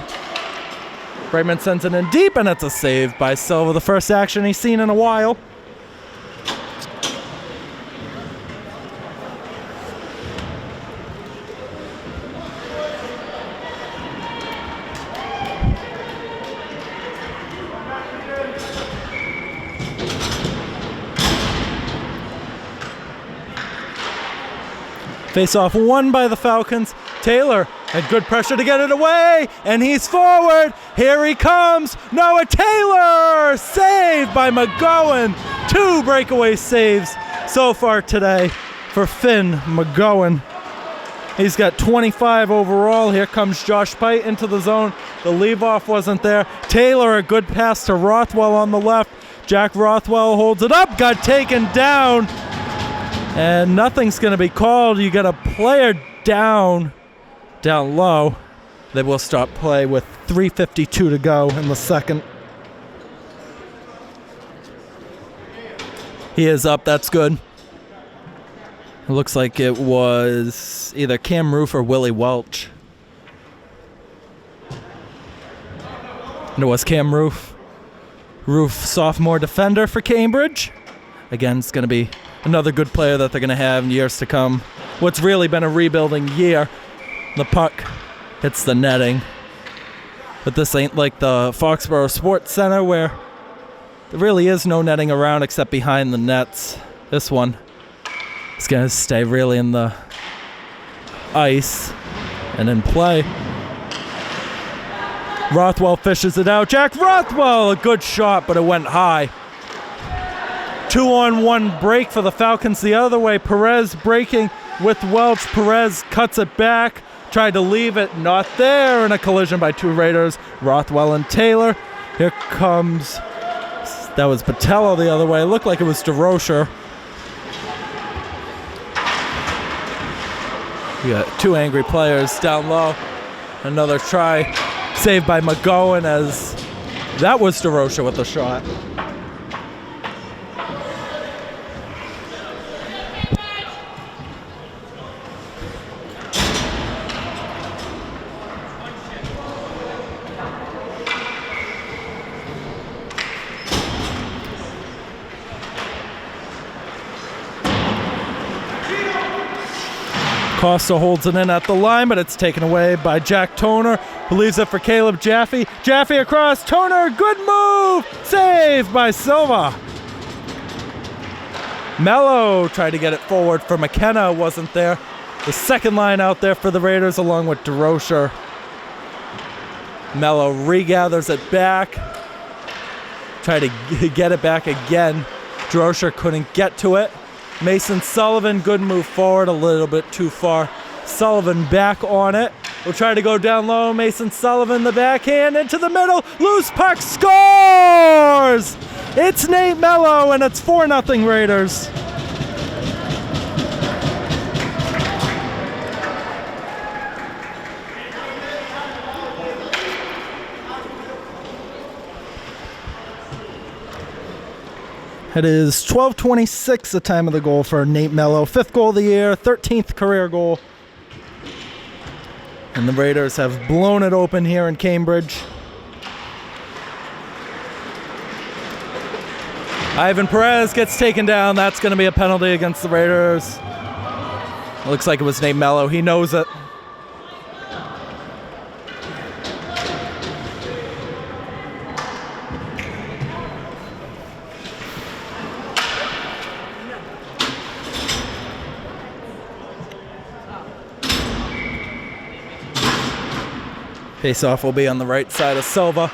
Brightman sends it in deep, and it's a save by Silva. The first action he's seen in a while. Face-off won by the Falcons. Taylor had good pressure to get it away, and he's forward. Here he comes. Noah Taylor! Saved by McGowan. 2 breakaway saves so far today for Finn McGowan. He's got 25 overall. Here comes Josh Pite into the zone. The leave-off wasn't there. Taylor, a good pass to Rothwell on the left. Jack Rothwell holds it up, got taken down. And nothing's going to be called. You got a player down low. They will stop play with 3:52 to go in the second. He is up. That's good. It looks like it was either Cam Roof or Willie Welch. And it was Cam Roof. Roof, sophomore defender for Cambridge. Again, it's going to be another good player that they're going to have in years to come. What's really been a rebuilding year. The puck hits the netting. But this ain't like the Foxborough Sports Center where there really is no netting around except behind the nets. This one is going to stay really in the ice and in play. Rothwell fishes it out. Jack Rothwell, a good shot, but it went high. 2-on-1 break for the Falcons the other way. Perez breaking with Welch. Perez cuts it back. Tried to leave it, not there, and a collision by two Raiders, Rothwell and Taylor. Here comes, that was Patello the other way. It looked like it was DeRocher. We got two angry players down low. Another try, saved by McGowan, as that was DeRocher with the shot. Costa holds it in at the line, but it's taken away by Jack Toner, who leaves it for Caleb Jaffe. Jaffe across, Toner, good move! Saved by Silva. Mello tried to get it forward for McKenna, wasn't there. The second line out there for the Raiders, along with DeRocher. Mello regathers it back. Try to get it back again. DeRocher couldn't get to it. Mason Sullivan, good move forward, a little bit too far. Sullivan back on it. We'll try to go down low. Mason Sullivan, the backhand into the middle. Loose puck, scores! It's Nate Mello, and it's 4-0 Raiders. It is 12:26, the time of the goal for Nate Mello. 5th goal of the year, 13th career goal. And the Raiders have blown it open here in Cambridge. Ivan Perez gets taken down. That's going to be a penalty against the Raiders. Looks like it was Nate Mello. He knows it. Face-off will be on the right side of Silva.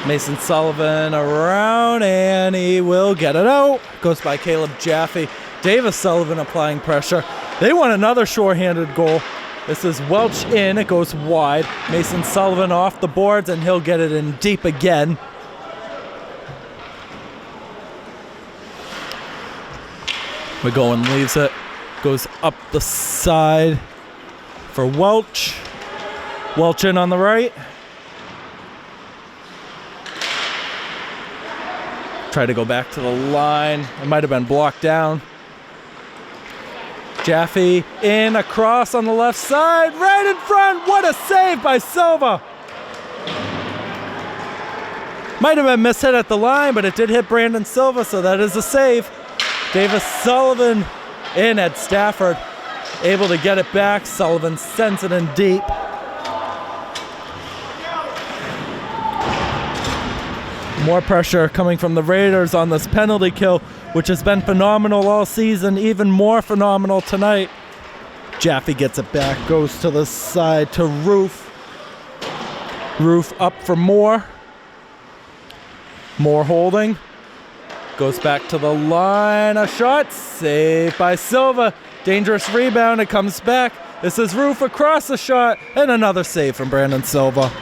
Mason Sullivan around, and he will get it out. Goes by Caleb Jaffe. Davis Sullivan applying pressure. They want another shorthanded goal. This is Welch in. It goes wide. Mason Sullivan off the boards, and he'll get it in deep again. McGowan leaves it. Goes up the side for Welch. Welch in on the right. Try to go back to the line. It might have been blocked down. Jaffe in across on the left side. Right in front. What a save by Silva. Might have been mishit at the line, but it did hit Brandon Silva, so that is a save. Davis Sullivan in at Stafford. Able to get it back. Sullivan sends it in deep. More pressure coming from the Raiders on this penalty kill, which has been phenomenal all season, even more phenomenal tonight. Jaffe gets it back, goes to the side to Roof. Roof up for Moore. Moore holding. Goes back to the line, a shot, saved by Silva. Dangerous rebound, it comes back. This is Roof across the shot, and another save from Brandon Silva.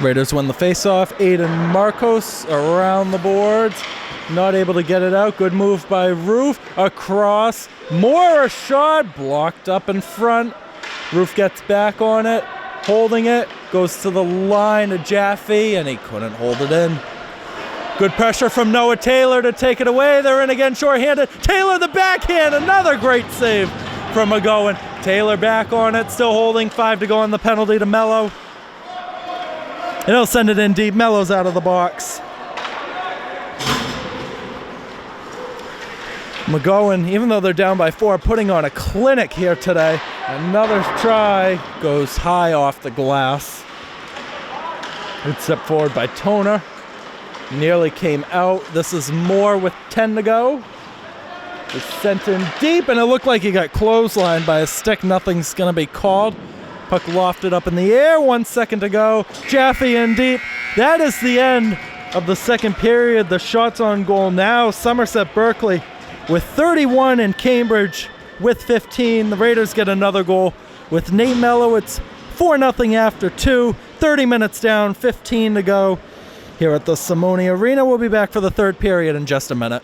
Raiders win the faceoff. Aiden Marcos around the boards. Not able to get it out. Good move by Roof. Across. More a shot. Blocked up in front. Roof gets back on it. Holding it. Goes to the line to Jaffe, and he couldn't hold it in. Good pressure from Noah Taylor to take it away. They're in again shorthanded. Taylor the backhand. Another great save from McGowan. Taylor back on it. Still holding. 5 to go on the penalty to Mello. And he'll send it in deep. Mello's out of the box. McGowan, even though they're down by 4, putting on a clinic here today. Another try goes high off the glass. Good step forward by Toner. Nearly came out. This is Moore with 10 to go. It's sent in deep, and it looked like he got clotheslined by a stick. Nothing's going to be called. Puck lofted up in the air. 1 second to go. Jaffe in deep. That is the end of the second period. The shots on goal now. Somerset Berkeley with 31 and Cambridge with 15. The Raiders get another goal with Nate Mello. It's 4-0 after 2. 30 minutes down, 15 to go here at the Simone Arena. We'll be back for the third period in just a minute.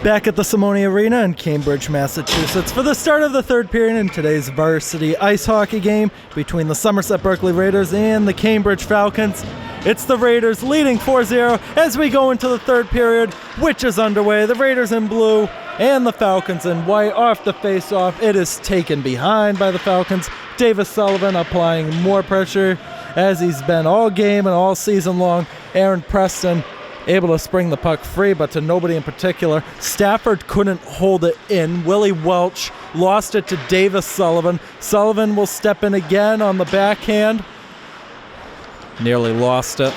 Back at the Simone Arena in Cambridge, Massachusetts for the start of the third period in today's varsity ice hockey game between the Somerset Berkeley Raiders and the Cambridge Falcons. It's the Raiders leading 4-0 as we go into the third period, which is underway. The Raiders in blue and the Falcons in white off the face-off. It is taken behind by the Falcons. Davis Sullivan applying more pressure as he's been all game and all season long. Aaron Preston able to spring the puck free, but to nobody in particular. Stafford couldn't hold it in. Willie Welch lost it to Davis Sullivan. Sullivan will step in again on the backhand. Nearly lost it.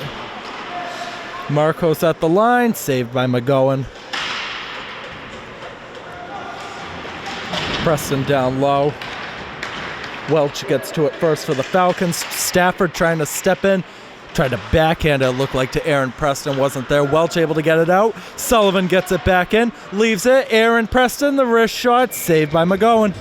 Marcos at the line, saved by McGowan. Preston down low. Welch gets to it first for the Falcons. Stafford trying to step in. Tried to backhand it, looked like to Aaron Preston, wasn't there. Welch able to get it out. Sullivan gets it back in, leaves it. Aaron Preston, the wrist shot, saved by McGowan.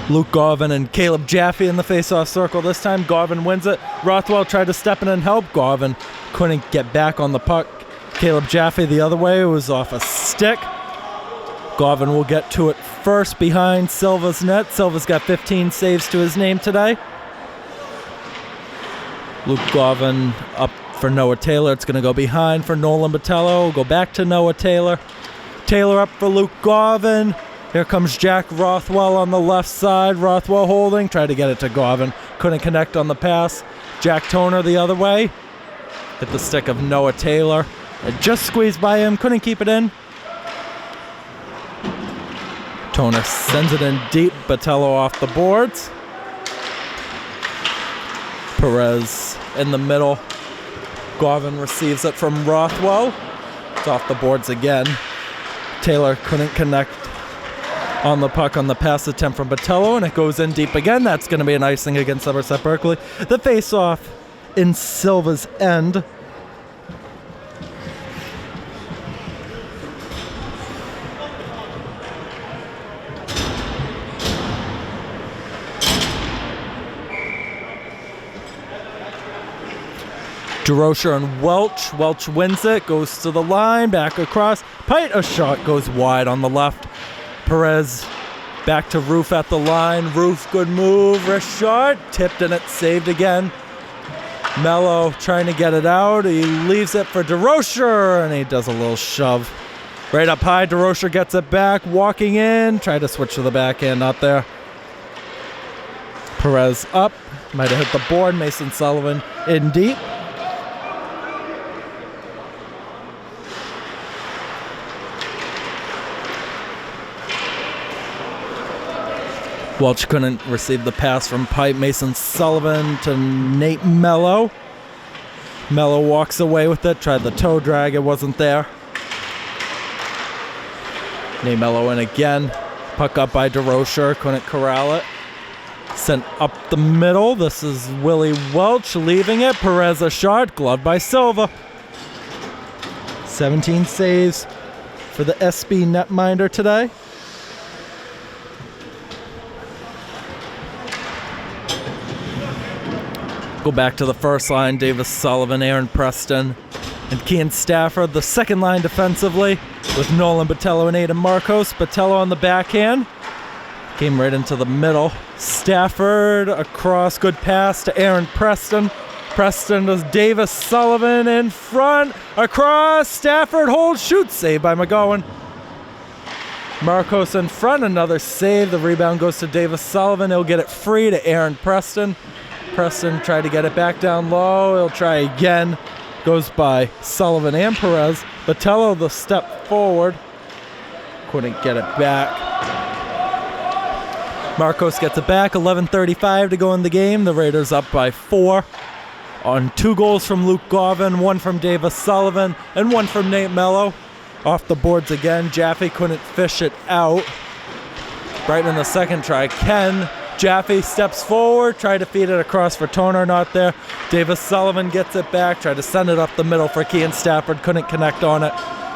Luke Garvin and Caleb Jaffe in the face-off circle this time. Garvin wins it. Rothwell tried to step in and help. Garvin couldn't get back on the puck. Caleb Jaffe the other way. It was off a stick. Garvin will get to it first behind Silva's net. Silva's got 15 saves to his name today. Luke Garvin up for Noah Taylor. It's going to go behind for Nolan Botello. Go back to Noah Taylor. Taylor up for Luke Garvin. Here comes Jack Rothwell on the left side. Rothwell holding, tried to get it to Garvin. Couldn't connect on the pass. Jack Toner the other way. Hit the stick of Noah Taylor. It just squeezed by him, couldn't keep it in. Toner sends it in deep. Botello off the boards. Perez in the middle. Garvin receives it from Rothwell. It's off the boards again. Taylor couldn't connect on the puck on the pass attempt from Botello, and it goes in deep again. That's going to be an icing against Somerset Berkeley. The face-off in Silva's end. DeRocher and Welch. Welch wins it, goes to the line, back across. Pite, a shot goes wide on the left. Perez back to Roof at the line. Roof, good move. Wrist shot. Tipped and it's saved again. Mello trying to get it out. He leaves it for DeRocher and he does a little shove. Right up high. DeRocher gets it back. Walking in. Tried to switch to the backhand. Not there. Perez up. Might have hit the board. Mason Sullivan in deep. Welch couldn't receive the pass from Pipe. Mason Sullivan to Nate Mello. Mello walks away with it. Tried the toe drag. It wasn't there. Nate Mello in again. Puck up by DeRocher. Couldn't corral it. Sent up the middle. This is Willie Welch leaving it. Perez a shot. Gloved by Silva. 17 saves for the SB netminder today. Go back to the first line. Davis Sullivan, Aaron Preston, and Kean Stafford. The second line defensively with Nolan Botello and Aiden Marcos. Botello on the backhand. Came right into the middle. Stafford across. Good pass to Aaron Preston. Preston to Davis Sullivan in front. Across. Stafford holds. Shoots. Saved by McGowan. Marcos in front. Another save. The rebound goes to Davis Sullivan. He'll get it free to Aaron Preston. Preston tried to get it back down low. He'll try again. goes by Sullivan and Perez. Botello the step forward. Couldn't get it back. Marcos gets it back. 11:35 to go in the game. The Raiders up by 4. On 2 goals from Luke Garvin, 1 from Davis Sullivan, and 1 from Nate Mello. Off the boards again. Jaffe couldn't fish it out. Right in the second try. Jaffe steps forward, tried to feed it across for Toner, not there. Davis Sullivan gets it back, tried to send it up the middle for Kean Stafford, couldn't connect on it.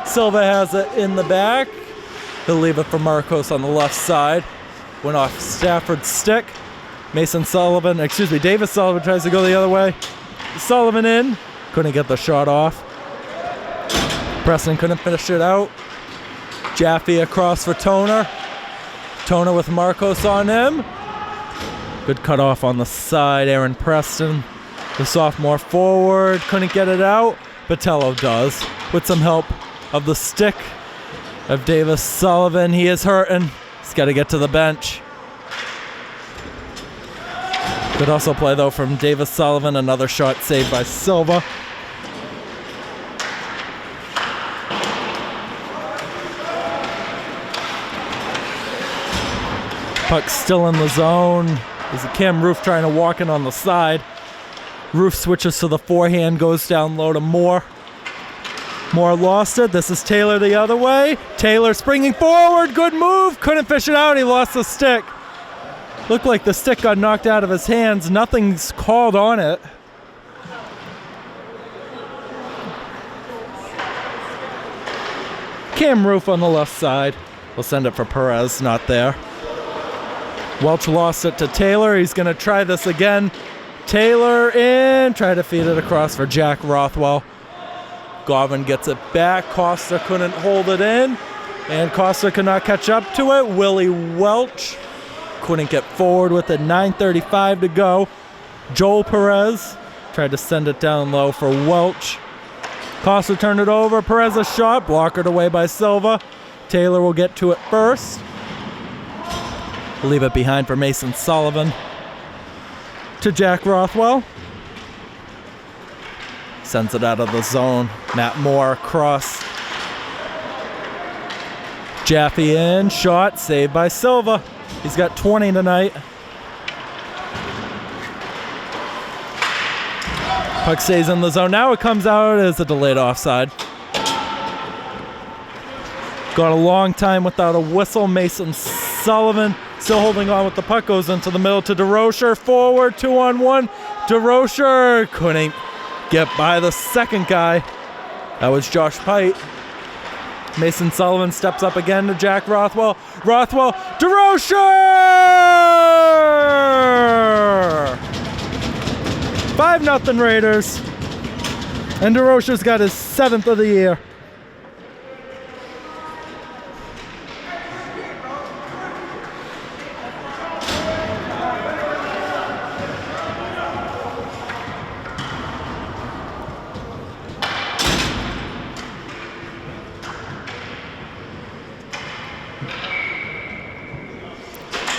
Silva has it in the back. He'll leave it for Marcos on the left side. Went off Stafford's stick. Davis Sullivan tries to go the other way. Sullivan in, couldn't get the shot off. Preston couldn't finish it out. Jaffe across for Toner. Toner with Marcos on him. Good cut off on the side. Aaron Preston, the sophomore forward, couldn't get it out. Botello does, with some help of the stick of Davis Sullivan. He is hurting. He's got to get to the bench. Good also play, though, from Davis Sullivan. Another shot saved by Silva. Puck still in the zone. There's a Cam Roof trying to walk in on the side. Roof switches to the forehand, goes down low to Moore. Moore lost it. This is Taylor the other way. Taylor springing forward. Good move. Couldn't fish it out. He lost the stick. Looked like the stick got knocked out of his hands. Nothing's called on it. Cam Roof on the left side. We'll send it for Perez. Not there. Welch lost it to Taylor. He's going to try this again. Taylor in. Try to feed it across for Jack Rothwell. Garvin gets it back. Costa couldn't hold it in. And Costa could not catch up to it. Willie Welch couldn't get forward with it. 9:35 to go. Joel Perez tried to send it down low for Welch. Costa turned it over. Perez a shot. Blockered away by Silva. Taylor will get to it first. Leave it behind for Mason Sullivan. To Jack Rothwell. Sends it out of the zone. Matt Moore across. Jaffe in. Shot. Saved by Silva. He's got 20 tonight. Puck stays in the zone. Now it comes out as a delayed offside. Got a long time without a whistle. Mason Sullivan still holding on with the puck. Goes into the middle to DeRocher. Forward, 2-on-1. DeRocher couldn't get by the second guy. That was Josh Pite. Mason Sullivan steps up again to Jack Rothwell. Rothwell, DeRocher! 5-0 Raiders. And DeRocher's got his 7th of the year.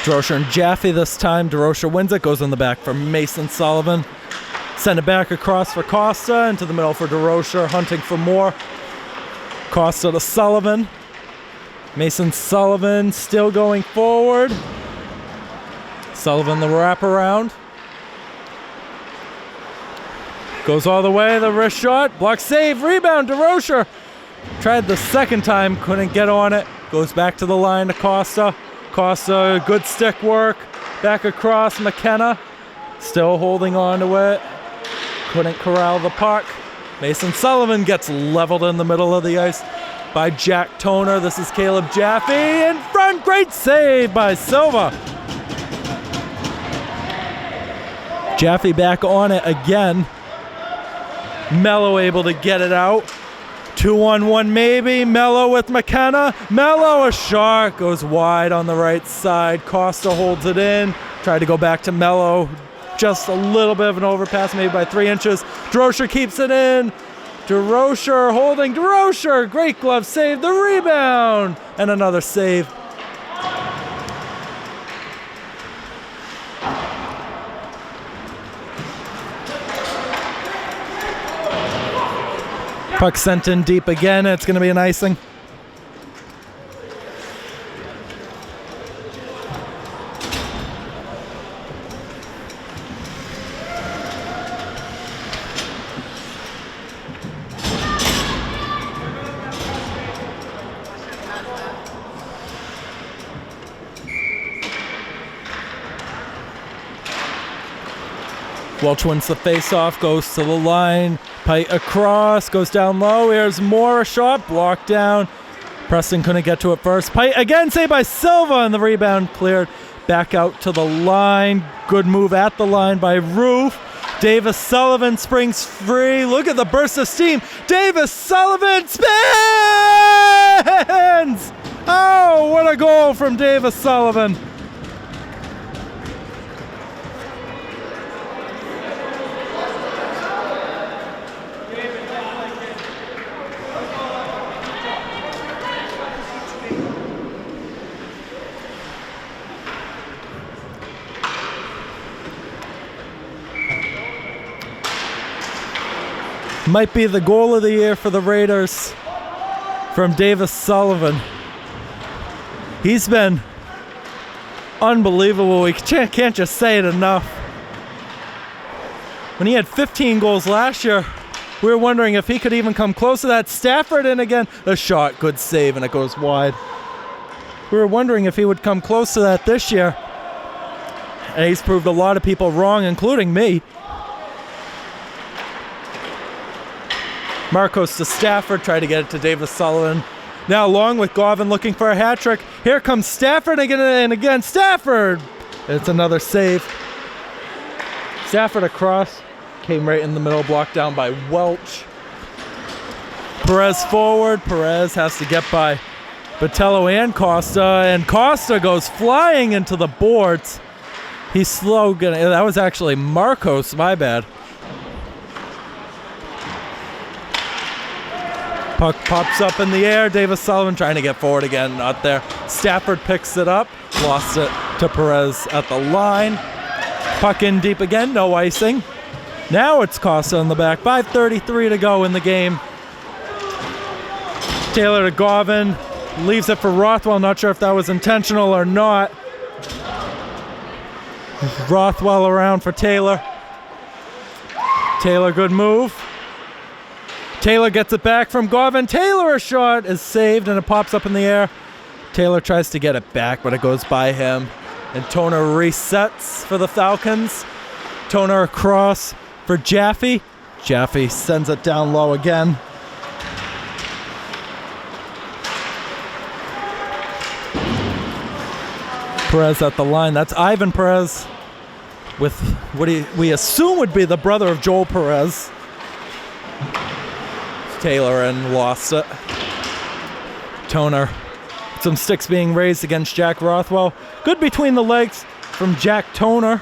DeRocher and Jaffe this time. DeRocher wins it, goes in the back for Mason Sullivan. Send it back across for Costa, into the middle for DeRocher, hunting for more. Costa to Sullivan. Mason Sullivan still going forward. Sullivan the wraparound. Goes all the way, the wrist shot. Block save, rebound, DeRocher. Tried the second time, couldn't get on it. Goes back to the line to Costa. Costa, good stick work. Back across, McKenna. Still holding on to it. Couldn't corral the puck. Mason Sullivan gets leveled in the middle of the ice by Jack Toner. This is Caleb Jaffe in front. Great save by Silva. Jaffe back on it again. Mello able to get it out. 2-on-1 maybe. Mello with McKenna. Mello a shot. Goes wide on the right side. Costa holds it in. Tried to go back to Mello. Just a little bit of an overpass, maybe by 3 inches. DeRocher keeps it in. DeRocher holding. DeRocher. Great glove save. The rebound. And another save. Puck sent in deep again. It's going to be an icing. Welch wins the face-off, goes to the line, Pite across, goes down low, here's more, a shot, blocked down. Preston couldn't get to it first. Pite again, saved by Silva, and the rebound cleared back out to the line. Good move at the line by Roof. Davis Sullivan springs free. Look at the burst of steam. Davis Sullivan spins! Oh, what a goal from Davis Sullivan. Might be the goal of the year for the Raiders from Davis Sullivan. He's been unbelievable. We can't just say it enough. When he had 15 goals last year, we were wondering if he could even come close to that. Stafford in again. The shot, good save, and it goes wide. We were wondering if he would come close to that this year. And he's proved a lot of people wrong, including me. Marcos to Stafford, try to get it to Davis Sullivan. Now Long with Govin looking for a hat trick. Here comes Stafford again and again. Stafford! It's another save. Stafford across. Came right in the middle, blocked down by Welch. Perez forward. Perez has to get by Botello and Costa goes flying into the boards. He's slow. That was actually Marcos, my bad. Puck pops up in the air. Davis Sullivan trying to get forward again. Not there. Stafford picks it up. Lost it to Perez at the line. Puck in deep again. No icing. Now it's Costa in the back. 5:33 to go in the game. Taylor to Govin. Leaves it for Rothwell. Not sure if that was intentional or not. Rothwell around for Taylor. Taylor, good move. Taylor gets it back from Govin. Taylor, a shot is saved and it pops up in the air. Taylor tries to get it back, but it goes by him. And Toner resets for the Falcons. Toner across for Jaffe. Jaffe sends it down low again. Perez at the line. That's Ivan Perez with what we assume would be the brother of Joel Perez. Taylor and lost it. Toner. Some sticks being raised against Jack Rothwell. Good between the legs from Jack Toner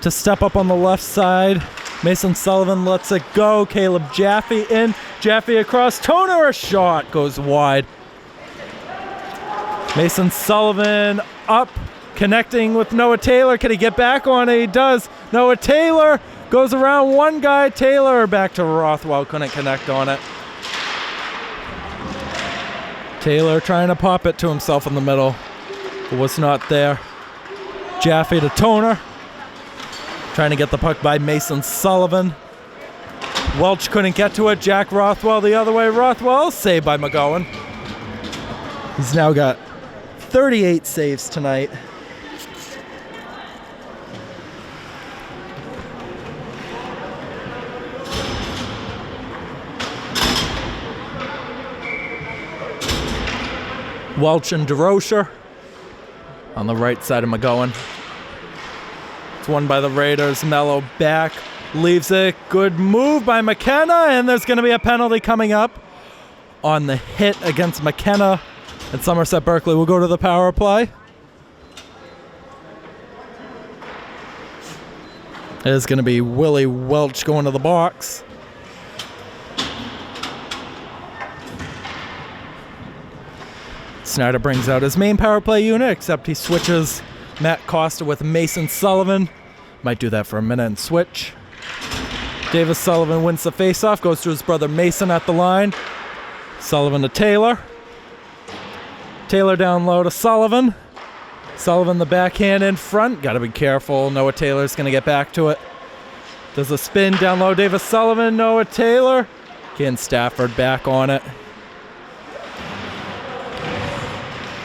to step up on the left side. Mason Sullivan lets it go. Caleb Jaffe in. Jaffe across. Toner, a shot. Goes wide. Mason Sullivan up. Connecting with Noah Taylor. Can he get back on it? He does. Noah Taylor goes around one guy. Taylor back to Rothwell. Couldn't connect on it. Taylor trying to pop it to himself in the middle. It was not there. Jaffe to Toner. Trying to get the puck by Mason Sullivan. Welch couldn't get to it. Jack Rothwell the other way. Rothwell saved by McGowan. He's now got 38 saves tonight. Welch and DeRocher on the right side of McGowan. It's won by the Raiders. Mello back, leaves it. Good move by McKenna, and there's going to be a penalty coming up on the hit against McKenna. And Somerset Berkeley will go to the power play. It is going to be Willie Welch going to the box. Snyder brings out his main power play unit, except he switches Matt Costa with Mason Sullivan. Might do that for a minute and switch. Davis Sullivan wins the faceoff, goes to his brother Mason at the line. Sullivan to Taylor. Taylor down low to Sullivan. Sullivan the backhand in front. Got to be careful. Noah Taylor's going to get back to it. Does a spin down low. Davis Sullivan, Noah Taylor. Again, Stafford back on it.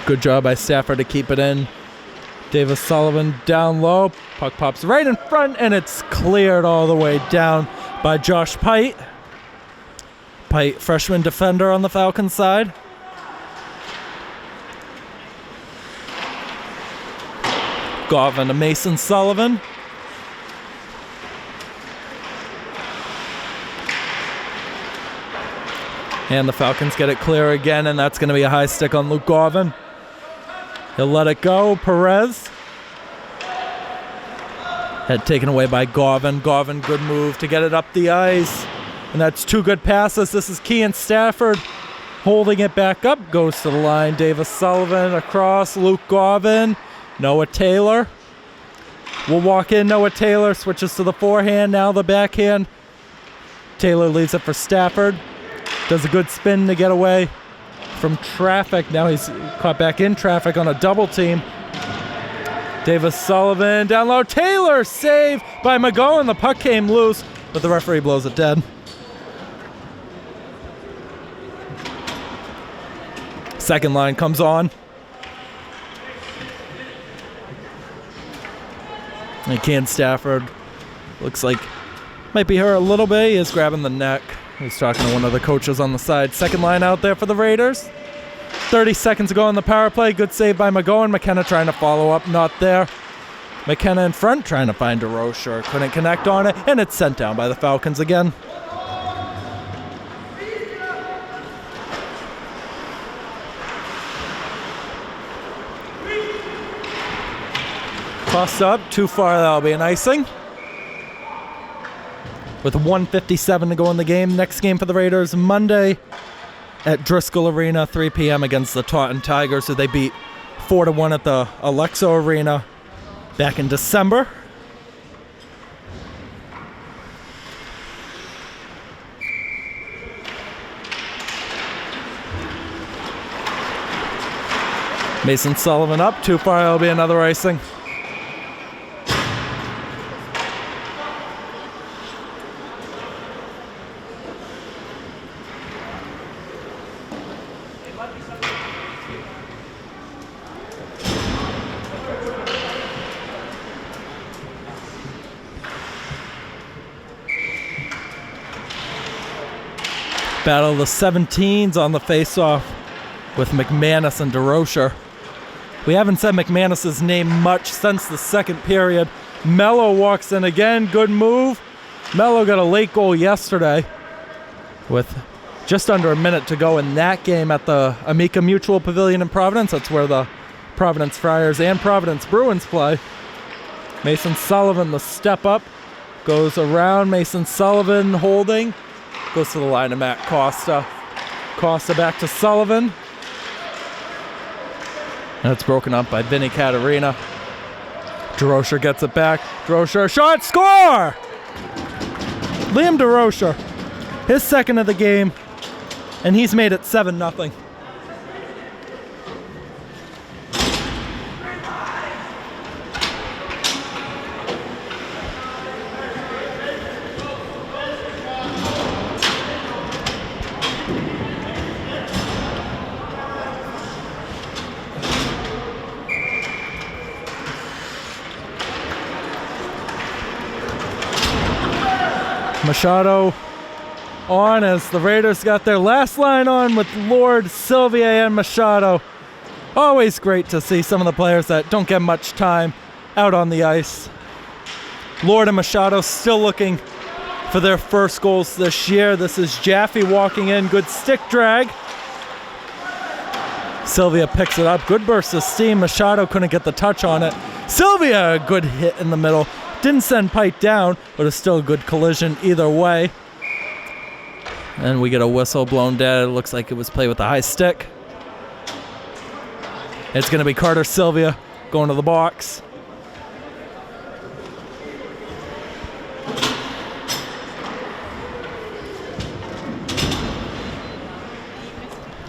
Good job by Stafford to keep it in. Davis Sullivan down low. Puck pops right in front, and it's cleared all the way down by Josh Pite. Pite, freshman defender on the Falcons side. Govin to Mason Sullivan. And the Falcons get it clear again, and that's going to be a high stick on Luke Govin. He'll let it go. Perez. Head taken away by Govin. Govin, good move to get it up the ice. And that's two good passes. This is Kean Stafford holding it back up. Goes to the line. Davis Sullivan across. Luke Govin. Noah Taylor. Will walk in. Noah Taylor switches to the forehand. Now the backhand. Taylor leaves it for Stafford. Does a good spin to get away from traffic. Now he's caught back in traffic on a double team. Davis Sullivan down low. Taylor saved by McGowan. The puck came loose, but the referee blows it dead. Second line comes on. And Kean Stafford looks like might be hurt a little bit. He is grabbing the neck. He's talking to one of the coaches on the side. Second line out there for the Raiders. 30 seconds to go on the power play. Good save by McGowan. McKenna trying to follow up. Not there. McKenna in front trying to find DeRocher. Couldn't connect on it. And it's sent down by the Falcons again. Crossed up. Too far. That'll be an icing. With 1:57 to go in the game. Next game for the Raiders Monday at Driscoll Arena, 3 p.m. against the Taunton Tigers, who they beat 4-1 at the Alexo Arena back in December. Mason Sullivan up. Too far. That'll be another icing. Battle of the 17s on the face-off with McManus and DeRocher. We haven't said McManus's name much since the second period. Mello walks in again. Good move. Mello got a late goal yesterday with just under a minute to go in that game at the Amica Mutual Pavilion in Providence. That's where the Providence Friars and Providence Bruins play. Mason Sullivan, the step up, goes around. Mason Sullivan holding. Goes to the line of Matt Costa. Costa back to Sullivan. And it's broken up by Vinny Catarina. DeRocher gets it back. DeRocher, shot, score! Liam DeRocher, his second of the game, and he's made it 7-0. Machado on as the Raiders got their last line on with Lord, Sylvia, and Machado. Always great to see some of the players that don't get much time out on the ice. Lord and Machado still looking for their first goals this year. This is Jaffe walking in. Good stick drag. Sylvia picks it up. Good burst of steam. Machado couldn't get the touch on it. Sylvia, a good hit in the middle. Didn't send Pite down, but it's still a good collision either way. And we get a whistle blown dead. It looks like it was played with a high stick. It's going to be Carter Sylvia going to the box.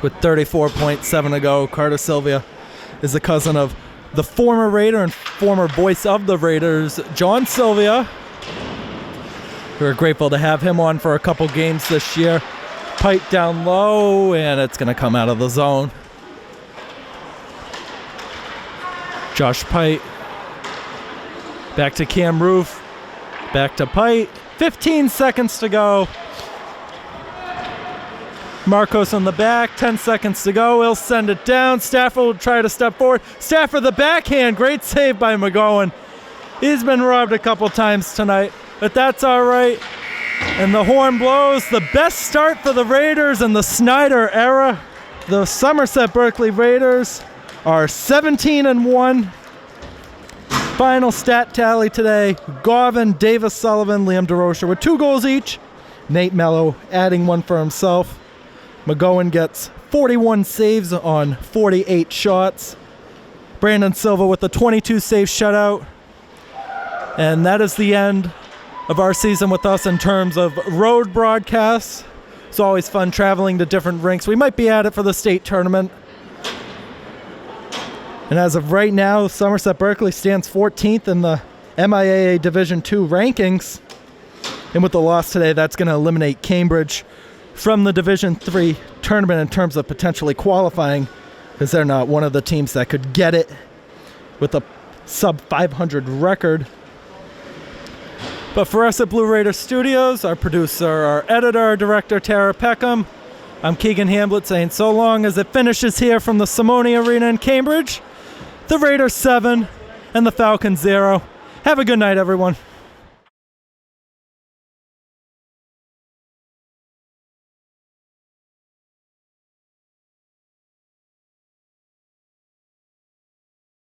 with 34.7 to go. Carter Sylvia is the cousin of the former Raider and former voice of the Raiders, John Sylvia. We're grateful to have him on for a couple games this year. Pipe down low, and it's going to come out of the zone. Josh Pite. Back to Cam Roof. Back to Pite. 15 seconds to go. Marcos on the back. 10 seconds to go. He'll send it down. Stafford will try to step forward. Stafford the backhand. Great save by McGowan. He's been robbed a couple times tonight, but that's all right. And the horn blows. The best start for the Raiders in the Snyder era. The Somerset Berkeley Raiders are 17-1. Final stat tally today: Garvin, Davis Sullivan, Liam DeRocher with 2 goals each. Nate Mello adding 1 for himself. McGowan gets 41 saves on 48 shots. Brandon Silva with the 22 save shutout. And that is the end of our season with us in terms of road broadcasts. It's always fun traveling to different rinks. We might be at it for the state tournament. And as of right now, Somerset Berkeley stands 14th in the MIAA Division II rankings. And with the loss today, that's going to eliminate Cambridge from the Division III tournament in terms of potentially qualifying, because they're not one of the teams that could get it with a sub 500 record. But for us at Blue Raider Studios, our producer, our editor, our director, Tara Peckham, I'm Keegan Hamblett saying so long as it finishes here from the Simone Arena in Cambridge. The Raiders 7 and the Falcons 0. Have a good night, everyone.